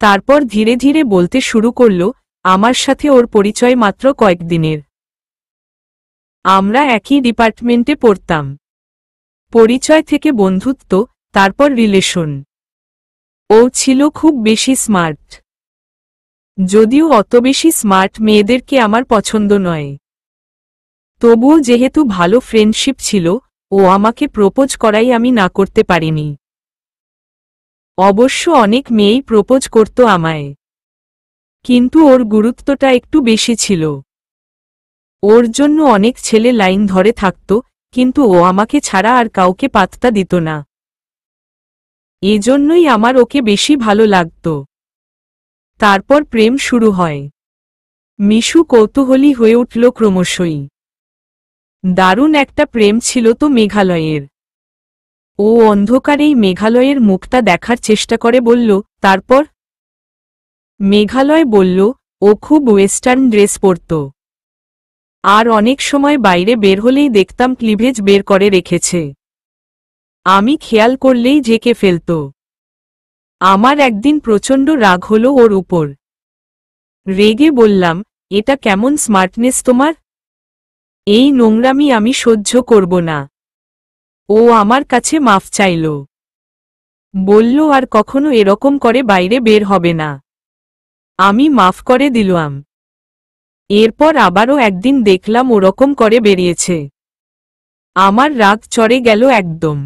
তারপর ধীরে ধীরে বলতে শুরু করল, আমার সাথে ওর পরিচয় মাত্র কয়েকদিনের। আমরা একই ডিপার্টমেন্টে পড়তাম। পরিচয় থেকে বন্ধুত্ব, তারপর রিলেশন। ও ছিল খুব বেশি স্মার্ট। যদিও অত বেশি স্মার্ট মেয়েদেরকে আমার পছন্দ নয়। তবুও যেহেতু ভালো ফ্রেন্ডশিপ ছিল, ও আমাকে প্রপোজ করাই আমি না করতে পারিনি। অবশ্য অনেক মেয়েই প্রপোজ করত আমায়, কিন্তু ওর গুরুত্বটা একটু বেশি ছিল। ওর জন্য অনেক ছেলে লাইন ধরে থাকত, কিন্তু ও আমাকে ছাড়া আর কাউকে পাত্তা দিত না। এজন্যই আমার ওকে বেশি ভালো লাগত। তারপর প্রেম শুরু হয়। মিশু কৌতূহলী হয়ে উঠল ক্রমশই। দারুণ একটা প্রেম ছিল তো মেঘালয়ের। ও অন্ধকারেই মেঘালয়ের মুখটা দেখার চেষ্টা করে বলল, তারপর? মেঘালয় বলল, ও খুব ওয়েস্টার্ন ড্রেস পরত। আর অনেক সময় বাইরে বের হলেই দেখতাম ক্লিভেজ বের করে রেখেছে। আমি খেয়াল করলেই ঝেঁকে ফেলত। আমার একদিন প্রচণ্ড রাগ হলো ওর উপর। রেগে বললাম, এটা কেমন স্মার্টনেস তোমার? এই নোংরামি আমি সহ্য করব না। ও আমার কাছে মাফ চাইল। বলল আর কখনো এরকম করে বাইরে বের হবে না। আমি মাফ করে দিলাম। এরপর আবারও একদিন দেখলাম ওরকম করে বেরিয়েছে। আমার রাগ চড়ে গেল একদম।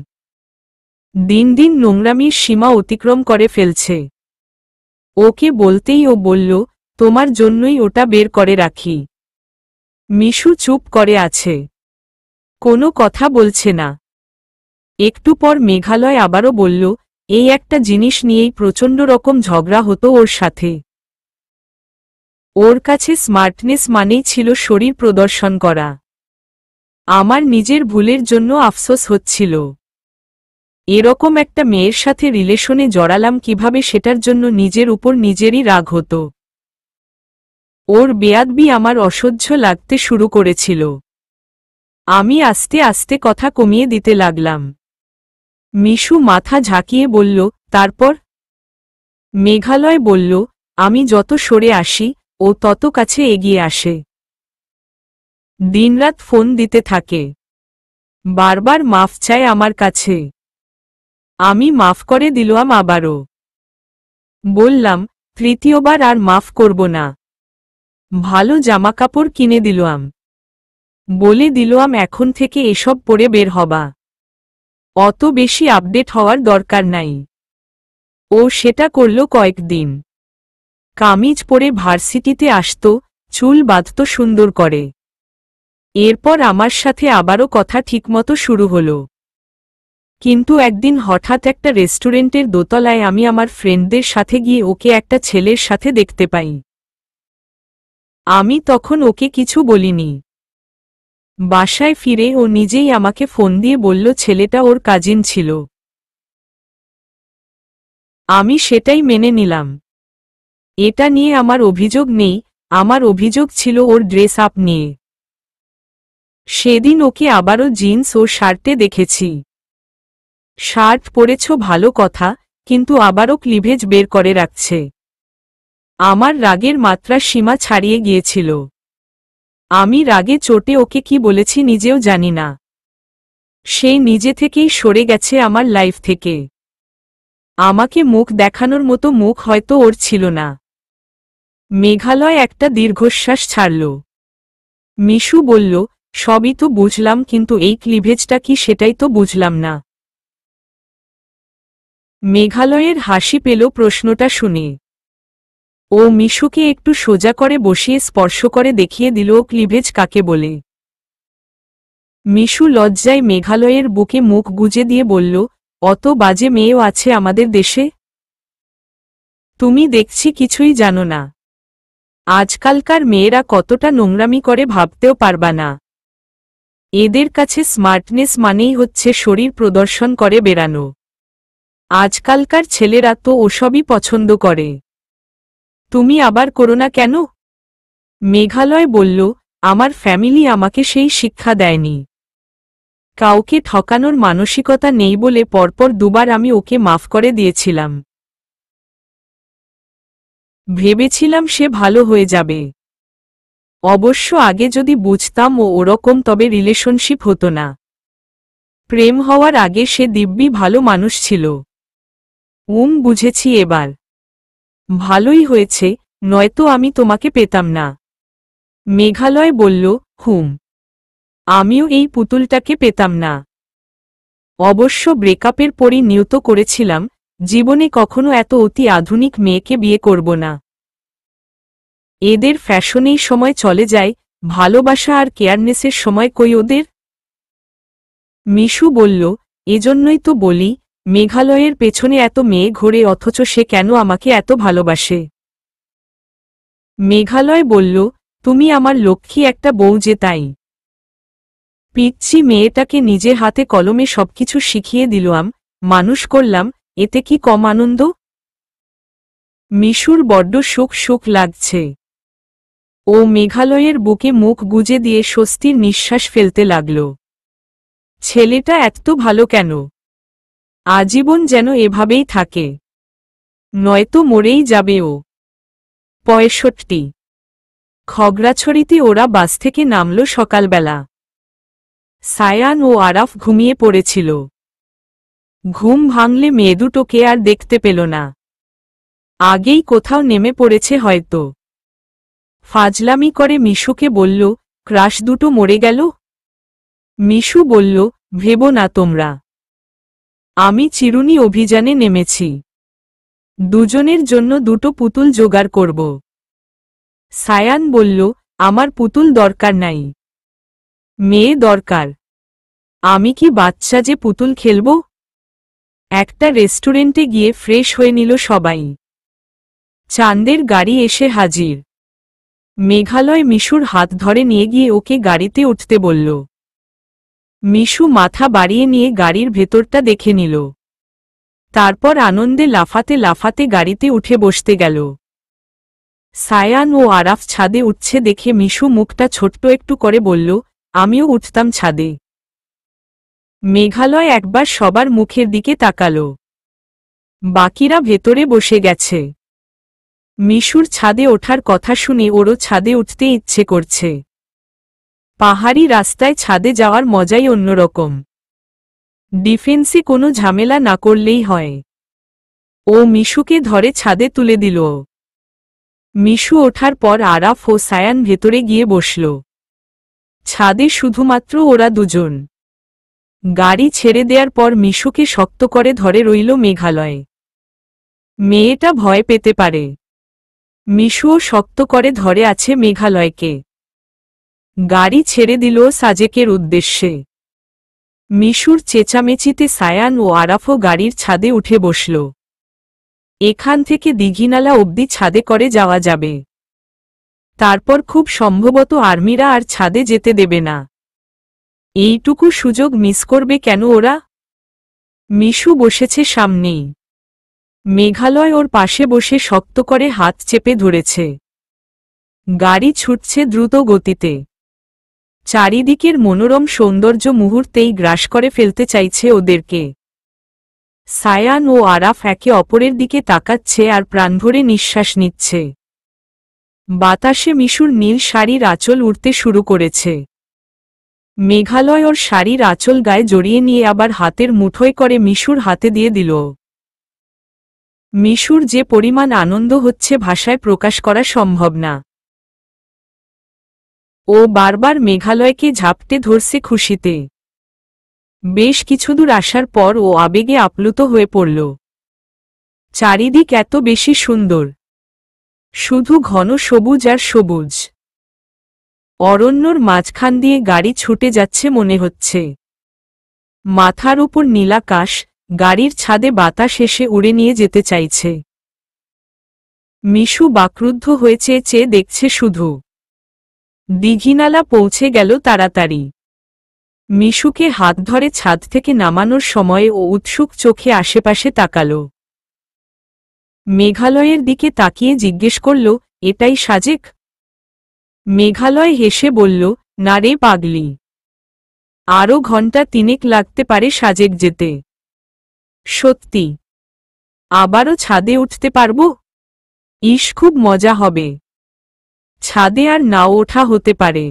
দিন দিন নোংরামির সীমা অতিক্রম করে ফেলছে। ওকে বলতেই ও বলল, তোমার জন্যই ওটা বের করে রাখি। মিশু চুপ করে আছে, কোনো কথা বলছে না। একটু পর মেঘালয় আবারও বলল, এই একটা জিনিস নিয়েই প্রচণ্ড রকম ঝগড়া হতো ওর সাথে। ওর কাছে স্মার্টনেস মানেই ছিল শরীর প্রদর্শন করা। আমার নিজের ভুলের জন্য আফসোস হচ্ছিল। এরকম একটা মেয়ের সাথে রিলেশনে জড়ালাম কিভাবে সেটার জন্য নিজের উপর নিজেরই রাগ হতো। ওর বেয়াদবি আমার অসহ্য লাগতে শুরু করেছিল। আমি আস্তে আস্তে কথা কমিয়ে দিতে লাগলাম। মিশু মাথা ঝাঁকিয়ে বলল, তারপর? মেঘালয় বলল, আমি যত সরে আসি, ও তত কাছে এগিয়ে আসে। দিনরাত ফোন দিতে থাকে। বারবার মাফ চায় আমার কাছে। আমি মাফ করে দিলাম আবারও। বললাম, তৃতীয়বার আর মাফ করব না। ভালো জামাকাপড় কিনে দিলাম। বলে দিলাম এখন থেকে এসব পরে বের হবা। অত বেশি আপডেট হওয়ার দরকার নাই। ও সেটা করল কয়েকদিন। কামিজ পরে ভার্সিটিতে আসত, চুল বাঁধত সুন্দর করে। এরপর আমার সাথে আবারও কথা ঠিকমতো শুরু হলো। কিন্তু একদিন হঠাৎ একটা রেস্টুরেন্টের দোতলায় আমি আমার ফ্রেন্ডদের সাথে গিয়ে ওকে একটা ছেলের সাথে দেখতে পাই। আমি তখন ওকে কিছু বলিনি। বাসায় ফিরে ও নিজেই আমাকে ফোন দিয়ে বলল ছেলেটা ওর কাজিন ছিল। আমি সেটাই মেনে নিলাম। এটা নিয়ে আমার অভিযোগ নেই, আমার অভিযোগ ছিল ওর ড্রেস আপ নিয়ে। সেদিন ওকে আবারও জিন্স ও শার্টে দেখেছি। শার্ট পরেছ ভালো কথা, কিন্তু আবারও ক্লিভেজ বের করে রাখছে। আমার রাগের মাত্রা সীমা ছাড়িয়ে গিয়েছিল। আমি রাগে চোটে ওকে কি বলেছি নিজেও জানি না। সে নিজে থেকেই সরে গেছে আমার লাইফ থেকে। আমাকে মুখ দেখানোর মতো মুখ হয়তো ওর ছিল না। মেঘালয় একটা দীর্ঘশ্বাস ছাড়ল। মিশু বলল, সবই তো বুঝলাম, কিন্তু এই ক্লিভেজটা কি সেটাই তো বুঝলাম না। মেঘালয়ের হাসি পেল প্রশ্নটা শুনে। ও মিশুকে একটু সোজা করে বসিয়ে স্পর্শ করে দেখিয়ে দিল ক্লিভেজ কাকে বলে। মিশু লজ্জায় মেঘালয়ের বুকে মুখ গুজে দিয়ে বলল, অত বাজে মেয়েও আছে আমাদের দেশে? তুমি দেখছি কিছুই জানো না। আজকালকার মেয়েরা কতটা নোংরামি করে ভাবতেও পারবা না। এদের কাছে স্মার্টনেস মানেই হচ্ছে শরীর প্রদর্শন করে বেড়ানো। আজকালকার ছেলেরা তো ওসবই পছন্দ করে। তুমি আবার করো না কেন? মেঘালয় বলল, আমার ফ্যামিলি আমাকে সেই শিক্ষা দেয়নি। কাউকে ঠকানোর মানসিকতা নেই বলে পরপর দুবার আমি ওকে মাফ করে দিয়েছিলাম। ভেবেছিলাম সে ভালো হয়ে যাবে। অবশ্য আগে যদি বুঝতাম ও ওরকম, তবে রিলেশনশিপ হতো না। প্রেম হওয়ার আগে সে দিব্যি ভালো মানুষ ছিল। বুঝেছি এবার। ভালোই হয়েছে, নয়তো আমি তোমাকে পেতাম না। মেঘালয় বলল, আমিও এই পুতুলটাকে পেতাম না। অবশ্য ব্রেকআপের পরই নিয়ত করেছিলাম, জীবনে কখনো এত অতি আধুনিক মেয়েকে বিয়ে করব না। এদের ফ্যাশনেই সময় চলে যায়, ভালোবাসা আর কেয়ারনেসের সময় কই ওদের? মিশু বলল, এজন্যই তো বলি, মেঘালয়ের পেছনে এত মেয়ে ঘোরে, অথচ সে কেন আমাকে এত ভালোবাসে? মেঘালয় বলল, তুমি আমার লক্ষ্মী একটা বউ যে, তাই। পিচ্ছি মেয়েটাকে নিজের হাতে কলমে সবকিছু শিখিয়ে দিলাম, মানুষ করলাম, এতে কি কম আনন্দ? মিশুর বড্ড সুখ সুখ লাগছে। ও মেঘালয়ের বুকে মুখ গুজে দিয়ে স্বস্তির নিঃশ্বাস ফেলতে লাগল। ছেলেটা এত ভালো কেন? আজীবন যেন এভাবেই থাকে, নয়তো মরেই যাবে ও। ৬৫ খগড়াছড়িতে ওরা বাস থেকে নামল সকালবেলা। সায়ান ও আরাফ ঘুমিয়ে পড়েছিল। ঘুম ভাঙলে মেয়ে দুটোকে আর দেখতে পেল না। আগেই কোথাও নেমে পড়েছে হয়তো। ফাজলামি করে মিশুকে বলল, ক্রাশ দুটো মরে গেল। মিশু বলল, ভেবো না তোমরা, আমি চিরুনি অভিযানে নেমেছি। দুজনের জন্য দুটো পুতুল জোগাড় করব। সায়ান বলল, আমার পুতুল দরকার নাই, মেয়ে দরকার। আমি কি বাচ্চা যে পুতুল খেলব? একটা রেস্টুরেন্টে গিয়ে ফ্রেশ হয়ে নিল সবাই। চাঁদের গাড়ি এসে হাজির। মেঘালয় মিশুর হাত ধরে নিয়ে গিয়ে ওকে গাড়িতে উঠতে বলল। মিশু মাথা বাড়িয়ে নিয়ে গাড়ির ভেতরটা দেখে নিল। তারপর আনন্দে লাফাতে লাফাতে গাড়িতে উঠে বসতে গেল। সায়ান ও আরাফ ছাদে উঠছে দেখে মিশু মুখটা ছোট্ট একটু করে বলল, আমিও উঠতাম ছাদে। মেঘালয় একবার সবার মুখের দিকে তাকাল। বাকিরা ভেতরে বসে গেছে। মিশুর ছাদে ওঠার কথা শুনে ওরও ছাদে উঠতে ইচ্ছে করছে। পাহাড়ি রাস্তায় ছাদে যাওয়ার মজাই অন্যরকম। ডিফেন্সে কোনো ঝামেলা না করলেই হয়। ও মিশুকে ধরে ছাদে তুলে দিল। মিশু ওঠার পর আরাফ ও সায়ান ভেতরে গিয়ে বসল। ছাদে শুধুমাত্র ওরা দুজন। গাড়ি ছেড়ে দেওয়ার পর মিশুকে শক্ত করে ধরে রইল মেঘালয়। মেয়েটা ভয় পেতে পারে। মিশুও শক্ত করে ধরে আছে মেঘালয়কে। গাড়ি ছেড়ে দিল সাজেকের উদ্দেশ্যে। মিশুর চেঁচামেচিতে সায়ান ও আরাফও গাড়ির ছাদে উঠে বসল। এখান থেকে দিঘিনালা অবধি ছাদে করে যাওয়া যাবে। তারপর খুব সম্ভবত আর্মিরা আর ছাদে যেতে দেবে না। এইটুকু সুযোগ মিস করবে কেন ওরা? মিশু বসেছে সামনেই। মেঘালয় ওর পাশে বসে শক্ত করে হাত চেপে ধরেছে। গাড়ি ছুটছে দ্রুত গতিতে। চারিদিকের মনোরম সৌন্দর্য মুহূর্তেই গ্রাস করে ফেলতে চাইছে ওদেরকে। সায়ান ও আরাফ একে অপরের দিকে তাকাচ্ছে আর প্রাণভরে নিঃশ্বাস নিচ্ছে। বাতাসে মিশুর নীল শাড়ির আঁচল উড়তে শুরু করেছে। মেঘালয় ওর শাড়ির আঁচল গায়ে জড়িয়ে নিয়ে আবার হাতের মুঠোয় করে মিশুর হাতে দিয়ে দিল। মিশুর যে পরিমাণ আনন্দ হচ্ছে ভাষায় প্রকাশ করা সম্ভব না। ও বারবার মেঘালয়কে ঝাপটে ধরছে খুশিতে। বেশ কিছুদূর আসার পর ও আবেগে আপ্লুত হয়ে পড়ল। চারিদিক এত বেশি সুন্দর, শুধু ঘন সবুজ আর সবুজ। অরণ্যর মাঝখান দিয়ে গাড়ি ছুটে যাচ্ছে মনে হচ্ছে। মাথার উপর নীলাকাশ, গাড়ির ছাদে বাতাস এসে উড়ে নিয়ে যেতে চাইছে। মিশু বাকরুদ্ধ হয়ে চেয়ে দেখছে শুধু। দীঘিনালা পৌঁছে গেল তাড়াতাড়ি। মিশুকে হাত ধরে ছাদ থেকে নামানোর সময়ে ও উৎসুক চোখে আশেপাশে তাকাল। মেঘালয়ের দিকে তাকিয়ে জিজ্ঞেস করল, এটাই সাজেক? মেঘালয় হেসে বলল, না রে পাগলি, আরও ঘন্টা 3 লাগতে পারে সাজেক যেতে। সত্যি? আবারও ছাদে উঠতে পারব? ইস, খুব মজা হবে। ছাদে আর নাও ওঠা হতে পারে।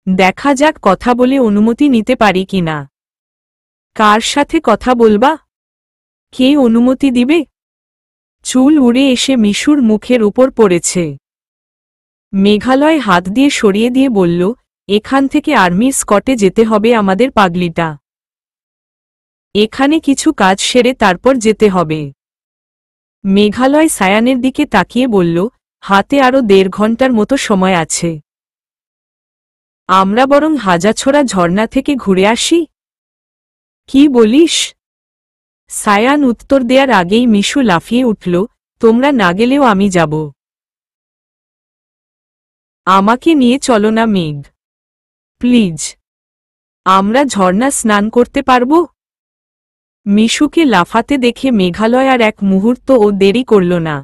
দেখা যাক, কথা বলে অনুমতি নিতে পারি কিনা। কার সাথে কথা বলবা? কে অনুমতি দিবে? চুল উড়ে এসে মিশুর মুখের উপর পড়েছে। মেঘালয় হাত দিয়ে সরিয়ে দিয়ে বলল, এখান থেকে আর্মি স্কটে যেতে হবে আমাদের পাগলিটা। এখানে কিছু কাজ সেরে তারপর যেতে হবে। মেঘালয় সায়ানের দিকে তাকিয়ে বলল, হাতে আরও 1.5 ঘন্টার মতো সময় আছে। আমরা বরং হাজাছোড়া ঝর্ণা থেকে ঘুরে আসি। কি বলিস? সায়ান উত্তর দেয়ার আগেই মিশু লাফিয়ে উঠল, তোমরা না গেলেও আমি যাব। আমাকে নিয়ে চলো না মেঘ, প্লিজ। আমরা ঝর্ণা স্নান করতে পারব? মিশুকে লাফাতে দেখে মেঘালয় আর এক মুহূর্ত ও দেরি করল না।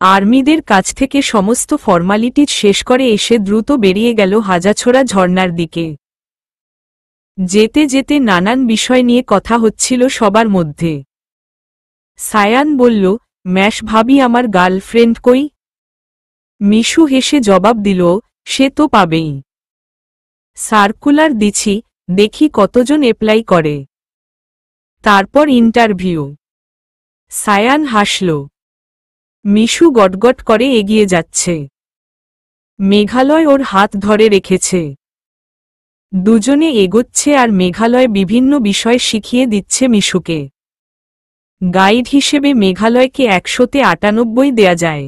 আর্মিদের কাছ থেকে সমস্ত ফর্মালিটি শেষ করে এসে দ্রুত বেরিয়ে গেল হাজাছোড়া ঝর্ণার দিকে। যেতে যেতে নানান বিষয় নিয়ে কথা হচ্ছিল সবার মধ্যে। সায়ান বলল, ম্যাশ ভাবি আমার গার্লফ্রেন্ড কই? মিশু হেসে জবাব দিল, সে তো পাবেই। সার্কুলার দিছি, দেখি কতজন অ্যাপ্লাই করে, তারপর ইন্টারভিউ। সায়ান হাসল। মিশু গটগট করে এগিয়ে যাচ্ছে। মেঘালয় ওর হাত ধরে রেখেছে। দুজনে এগোচ্ছে আর মেঘালয় বিভিন্ন বিষয় শিখিয়ে দিচ্ছে মিশুকে। গাইড হিসেবে মেঘালয়কে 100তে 98 দেয়া যায়।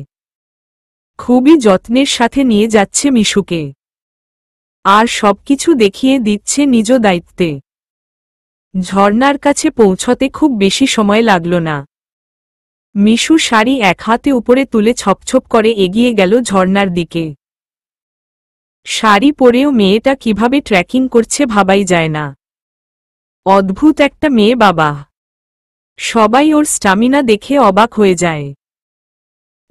খুবই যত্নের সাথে নিয়ে যাচ্ছে মিশুকে, আর সবকিছু দেখিয়ে দিচ্ছে নিজ দায়িত্বে। ঝর্ণার কাছে পৌঁছতে খুব বেশি সময় লাগল না। মিশু শাড়ি এক হাতে উপরে তুলে ছপছপ করে এগিয়ে গেল ঝর্ণার দিকে। শাড়ি পরেও মেয়েটা কিভাবে ট্রেকিং করছে ভাবাই যায় না। অদ্ভুত একটা মেয়ে বাবা। সবাই ওর স্টামিনা দেখে অবাক হয়ে যায়।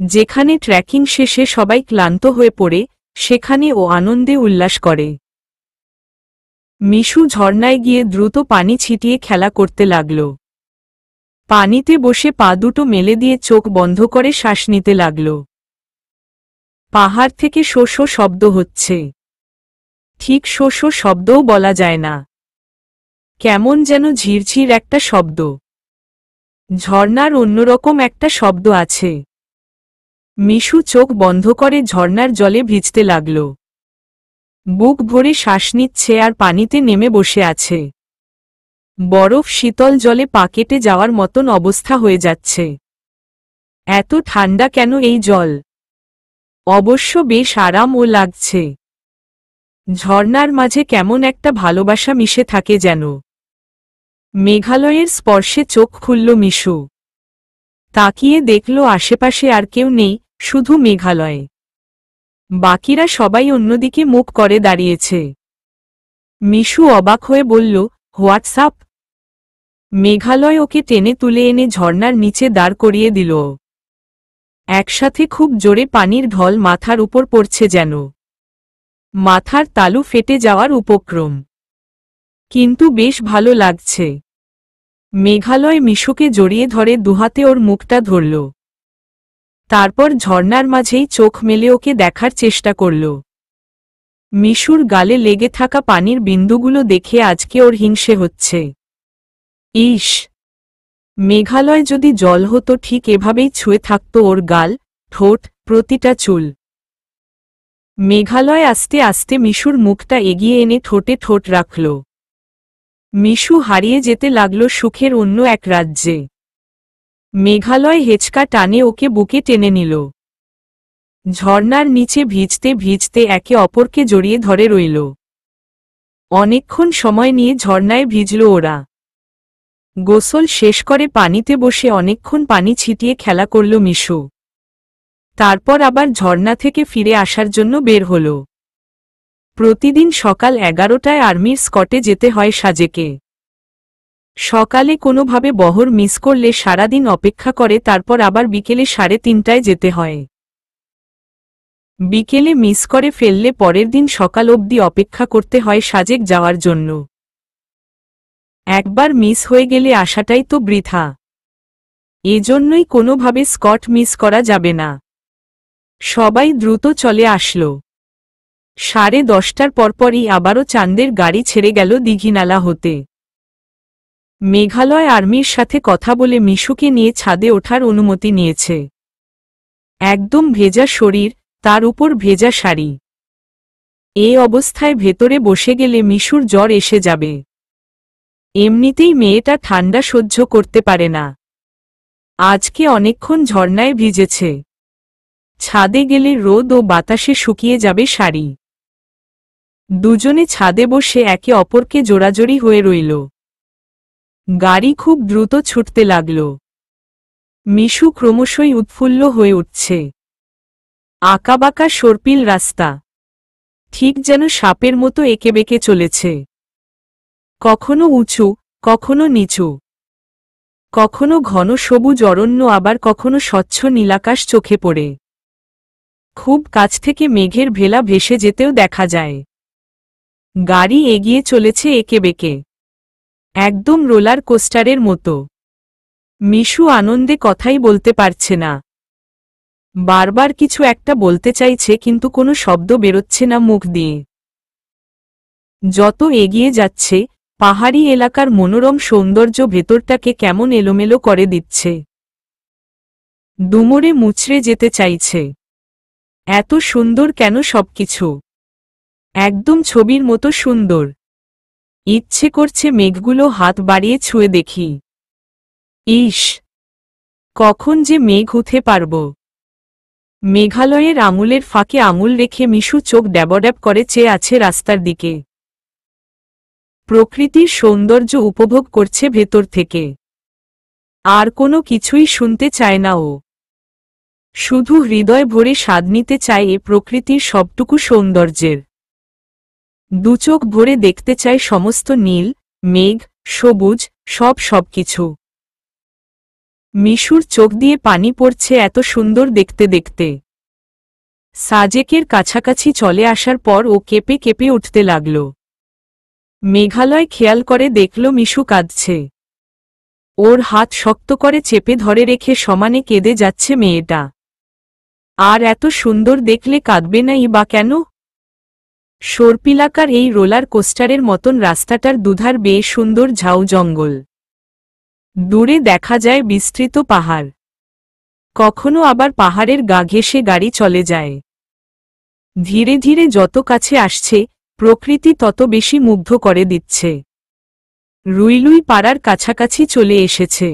যেখানে ট্রেকিং শেষে সবাই ক্লান্ত হয়ে পড়ে, সেখানে ও আনন্দে উল্লাস করে। মিশু ঝর্ণায় গিয়ে দ্রুত পানি ছিটিয়ে খেলা করতে লাগল। পানিতে বসে পা দুটো মেলে দিয়ে চোখ বন্ধ করে শ্বাস নিতে লাগল। পাহাড় থেকে শো শো শব্দ হচ্ছে। ঠিক শো শো শব্দও বলা যায় না, কেমন যেন ঝিরঝির একটা শব্দ। ঝর্ণার অন্যরকম একটা শব্দ আছে। মিশু চোখ বন্ধ করে ঝর্ণার জলে ভিজতে লাগল। বুক ভরে শ্বাস নিচ্ছে আর পানিতে নেমে বসে আছে। বরফ শীতল জলে পা কেটে যাওয়ার মতন অবস্থা হয়ে যাচ্ছে। এত ঠান্ডা কেন এই জল? অবশ্য বেশ আরামও লাগছে। ঝর্ণার মাঝে কেমন একটা ভালোবাসা মিশে থাকে যেন। মেঘালয়ের স্পর্শে চোখ খুলল মিশু। তাকিয়ে দেখল আশেপাশে আর কেউ নেই, শুধু মেঘালয়। বাকিরা সবাই অন্যদিকে মুখ করে দাঁড়িয়েছে। মিশু অবাক হয়ে বলল, হোয়াটসঅ্যাপ? মেঘালয় ওকে টেনে তুলে এনে ঝর্ণার নিচে দাঁড় করিয়ে দিল। একসাথে খুব জোরে পানির ঢল মাথার উপর পড়ছে যেন। মাথার তালু ফেটে যাওয়ার উপক্রম, কিন্তু বেশ ভালো লাগছে। মেঘালয় মিশুকে জড়িয়ে ধরে দুহাতে ওর মুখটা ধরল। তারপর ঝর্ণার মাঝেই চোখ মেলে ওকে দেখার চেষ্টা করল। মিশুর গালে লেগে থাকা পানির বিন্দুগুলো দেখে আজকে ওর হিংসে হচ্ছে। ইস, মেঘালয় যদি জল হতো ঠিক এভাবেই ছুঁয়ে থাকত ওর গাল, ঠোঁট, প্রতিটা চুল। মেঘালয় আস্তে আস্তে মিশুর মুখটা এগিয়ে এনে ঠোঁটে ঠোঁট রাখল। মিশু হারিয়ে যেতে লাগল সুখের অন্য এক রাজ্যে। মেঘালয় হেঁচকা টানে ওকে বুকে টেনে নিল। ঝর্ণার নিচে ভিজতে ভিজতে একে অপরকে জড়িয়ে ধরে রইল। অনেকক্ষণ সময় নিয়ে ঝর্ণায় ভিজল ওরা। গোসল শেষ করে পানিতে বসে অনেকক্ষণ পানি ছিটিয়ে খেলা করল মিশু। তারপর আবার ঝর্ণা থেকে ফিরে আসার জন্য বের হল। প্রতিদিন সকাল 11টায় আর্মির স্কটে যেতে হয় সাজেকে। সকালে কোনোভাবে বহর মিস করলে সারাদিন অপেক্ষা করে, তারপর আবার বিকেলে 3:30টায় যেতে হয়। বিকেলে মিস করে ফেললে পরের দিন সকাল অবধি অপেক্ষা করতে হয় সাজেক যাওয়ার জন্য। একবার মিস হয়ে গেলে আসাটাই তো বৃথা। এজন্যই কোনোভাবে স্কট মিস করা যাবে না। সবাই দ্রুত চলে আসল। 10:30টার পরপরই আবারও চাঁদের গাড়ি ছেড়ে গেল দীঘিনালা হতে। মেঘালয় আর্মির সাথে কথা বলে মিশুকে নিয়ে ছাদে ওঠার অনুমতি নিয়েছে। একদম ভেজা শরীর, তার উপর ভেজা শাড়ি। এ অবস্থায় ভেতরে বসে গেলে মিশুর জ্বর এসে যাবে। এমনিতেই মেয়েটা ঠান্ডা সহ্য করতে পারে না। আজকে অনেকক্ষণ ঝর্ণায় ভিজেছে। ছাদে গেলে রোদ ও বাতাসে শুকিয়ে যাবে শাড়ি। দুজনে ছাদে বসে একে অপরকে জোড়াজড়ি হয়ে রইল। গাড়ি খুব দ্রুত ছুটতে লাগল। মিশু ক্রমশই উৎফুল্ল হয়ে উঠছে। আঁকাবাঁকা সর্পিল রাস্তা, ঠিক যেন সাপের মতো এঁকেবেঁকে চলেছে। কখনো উঁচু, কখনো নিচু, কখনো ঘন সবুজ অরণ্য, আবার কখনো স্বচ্ছ নীলাকাশ চোখে পড়ে। খুব কাছ থেকে মেঘের ভেলা ভেসে যেতেও দেখা যায়। গাড়ি এগিয়ে চলেছে এঁকেবেঁকে, একদম রোলার কোস্টারের মতো। মিশু আনন্দে কথাই বলতে পারছে না। বারবার কিছু একটা বলতে চাইছে, কিন্তু কোনো শব্দ বেরোচ্ছে না মুখ দিয়ে। যত এগিয়ে যাচ্ছে, পাহাড়ি এলাকার মনোরম সৌন্দর্য ভেতরটাকে কেমন এলোমেলো করে দিচ্ছে। দুমড়ে মুচড়ে যেতে চাইছে। এত সুন্দর কেন সবকিছু, একদম ছবির মতো সুন্দর। ইচ্ছে করছে মেঘগুলো হাত বাড়িয়ে ছুঁয়ে দেখি। ইস, কখন যে মেঘ উঠে পারব। মেঘালয়ের আঙুলের ফাঁকে আঙুল রেখে মিশু চোখ ড্যাবড্যাব করে চেয়ে আছে রাস্তার দিকে। প্রকৃতির সৌন্দর্য উপভোগ করছে ভেতর থেকে। আর কোনো কিছুই শুনতে চায় না ও। শুধু হৃদয় ভরে স্বাদ নিতে চায় এ প্রকৃতির সবটুকু সৌন্দর্যের। দুচোখ ভরে দেখতে চায় সমস্ত নীল, মেঘ, সবুজ, সবকিছু। মিশুর চোখ দিয়ে পানি পড়ছে এত সুন্দর দেখতে দেখতে। সাজেকের কাছাকাছি চলে আসার পর ও কেঁপে কেঁপে উঠতে লাগল। মেঘালয় খেয়াল করে দেখল মিশু কাঁদছে। ওর হাত শক্ত করে চেপে ধরে রেখে সমানে কেঁদে যাচ্ছে মেয়েটা। আর এত সুন্দর দেখলে কাঁদবে নাই বা কেন? সর্পিলাকার এই রোলার কোস্টারের মতন রাস্তাটার দুধার বেয়ে সুন্দর ঝাউ জঙ্গল। দূরে দেখা যায় বিস্তৃত পাহাড়। কখনো আবার পাহাড়ের গা ঘেঁষে গাড়ি চলে যায়। ধীরে ধীরে যত কাছে আসছে, প্রকৃতি তত বেশি মুগ্ধ করে দিচ্ছে। রুইলুই পাড়ার কাছাকাছি চলে এসেছে।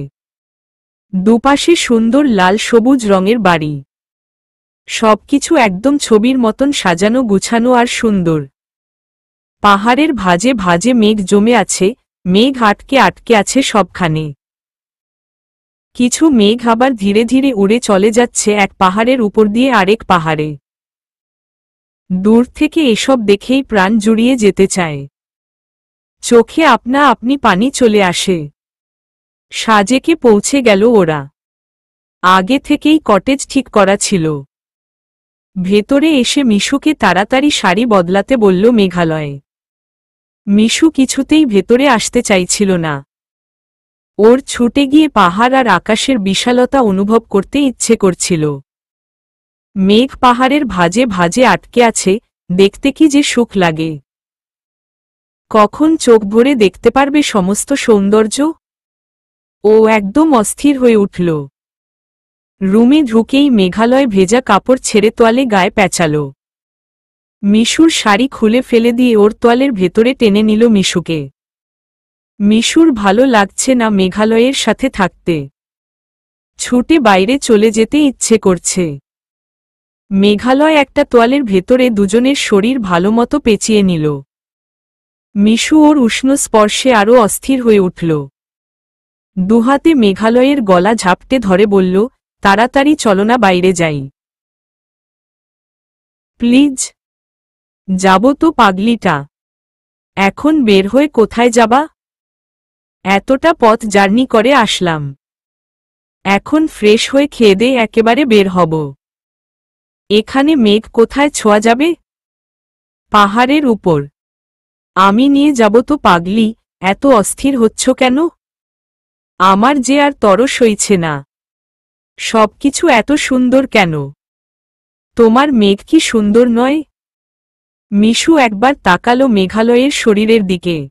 দুপাশে সুন্দর লাল সবুজ রঙের বাড়ি। সবকিছু একদম ছবির মতন সাজানো গুছানো আর সুন্দর। পাহাড়ের ভাঁজে ভাঁজে মেঘ জমে আছে, মেঘ আটকে আটকে আছে সবখানে। কিছু মেঘ আবার ধীরে ধীরে উড়ে চলে যাচ্ছে এক পাহাড়ের উপর দিয়ে আরেক পাহাড়ে। দূর থেকে এসব দেখেই প্রাণ জুড়িয়ে যেতে চায়। চোখে আপনা আপনি পানি চলে আসে। সাজেকে পৌঁছে গেল ওরা। আগে থেকেই কটেজ ঠিক করা ছিল। ভেতরে এসে মিশুকে তাড়াতাড়ি শাড়ি বদলাতে বলল মেঘালয়। মিশু কিছুতেই ভেতরে আসতে চাইছিল না। ওর ছুটে গিয়ে পাহাড় আর আকাশের বিশালতা অনুভব করতে ইচ্ছে করছিল। মেঘ পাহাড়ের ভাঁজে ভাঁজে আটকে আছে, দেখতে কি যে সুখ লাগে। কখন চোখ ভরে দেখতে পারবে সমস্ত সৌন্দর্য? ও একদম অস্থির হয়ে উঠল। রুমে ঢুকেই মেঘালয় ভেজা কাপড় ছেড়ে তোয়ালে গায়ে পেঁচাল। মিশুর শাড়ি খুলে ফেলে দিয়ে ওর তোয়ালের ভেতরে টেনে নিল মিশুকে। মিশুর ভালো লাগছে না মেঘালয়ের সাথে থাকতে। ছুটে বাইরে চলে যেতে ইচ্ছে করছে। মেঘালয় একটা তোয়ালের ভেতরে দুজনের শরীর ভালোমতো পেঁচিয়ে নিল। মিশু ওর উষ্ণ স্পর্শে আরও অস্থির হয়ে উঠল। দুহাতে মেঘালয়ের গলা ঝাপটে ধরে বলল, তাড়াতাড়ি চলো না, বাইরে যাই। প্লিজ। যাব তো পাগলিটা। এখন বের হয়ে কোথায় যাবা? এতটা পথ জার্নি করে আসলাম। এখন ফ্রেশ হয়ে খেয়ে দিয়ে একেবারে বের হব। এখানে মেঘ কোথায় ছোঁয়া যাবে? পাহাড়ের উপর। আমি নিয়ে যাব তো পাগলি, এত অস্থির হচ্ছ কেন? আমার যে আর তরস সইছে না। সবকিছু এত সুন্দর কেন? তোমার মেঘ কি সুন্দর নয়? মিশু একবার তাকালো মেঘালয়ের শরীরের দিকে।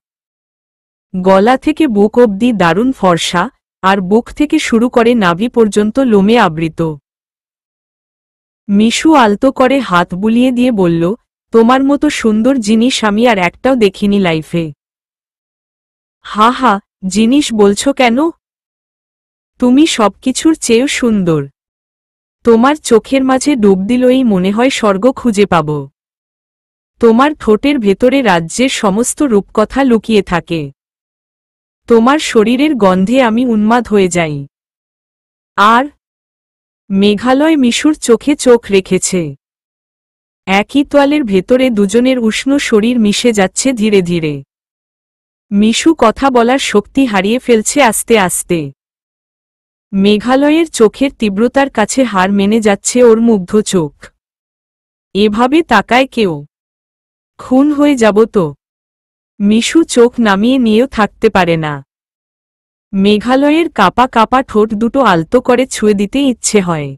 গলা থেকে বুক অবধি দারুণ ফর্সা, আর বুক থেকে শুরু করে নাভি পর্যন্ত লোমে আবৃত। মিশু আলতো করে হাত বুলিয়ে দিয়ে বলল, তোমার মতো সুন্দর জিনিস আমি আর একটাও দেখিনি লাইফে। হা হা, জিনিস বলছো কেন? তুমি সবকিছুর চেয়েও সুন্দর। তোমার চোখের মাঝে ডুব দিলেই মনে হয় স্বর্গ খুঁজে পাব। তোমার ঠোঁটের ভেতরে রাজ্যের সমস্ত রূপকথা লুকিয়ে থাকে। তোমার শরীরের গন্ধে আমি উন্মাদ হয়ে যাই। আর মেঘালয় মিশুর চোখে চোখ রেখেছে। একই তোয়ালের ভেতরে দুজনের উষ্ণ শরীর মিশে যাচ্ছে ধীরে ধীরে। মিশু কথা বলার শক্তি হারিয়ে ফেলছে আস্তে আস্তে। মেঘালয়ের চোখের তীব্রতার কাছে হার মেনে যাচ্ছে ওর মুগ্ধ চোখ। এভাবে তাকায় কেউ? খুন হয়ে যাব তো। মিশু চোখ নামিয়ে নিয়েও থাকতে পারে না। মেঘালয়ের কাপা কাপা ঠোঁট দুটো আলতো করে ছুঁয়ে দিতে ইচ্ছে হয়।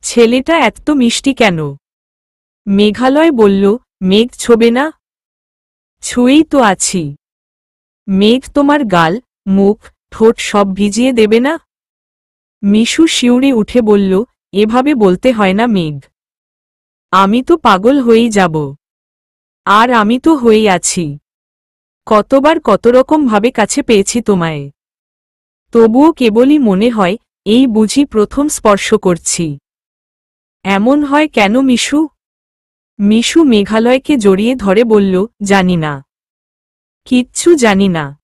ছেলেটা এত মিষ্টি কেন? মেঘালয় বলল, মেঘ ছোবে না? ছুঁয়েই তো আছি। মেঘ তোমার গাল, মুখ, ঠোঁট সব ভিজিয়ে দেবে না? মিশু শিউরে উঠে বলল, এভাবে বলতে হয় না মেঘ। আমি তো পাগল হয়েই যাব। আর আমি তো হয়েই আছি। কতবার কতরকম ভাবে কাছে পেয়েছি তোমায়। তবুও কেবলই মনে হয়, এই বুঝি প্রথম স্পর্শ করছি। এমন হয় কেন মিশু? মিশু মেঘালয়কে জড়িয়ে ধরে বলল, জানি না। কিচ্ছু জানি না।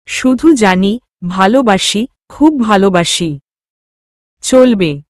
শুধু জানি, ভালোবাসি, খুব ভালোবাসি। চলবে।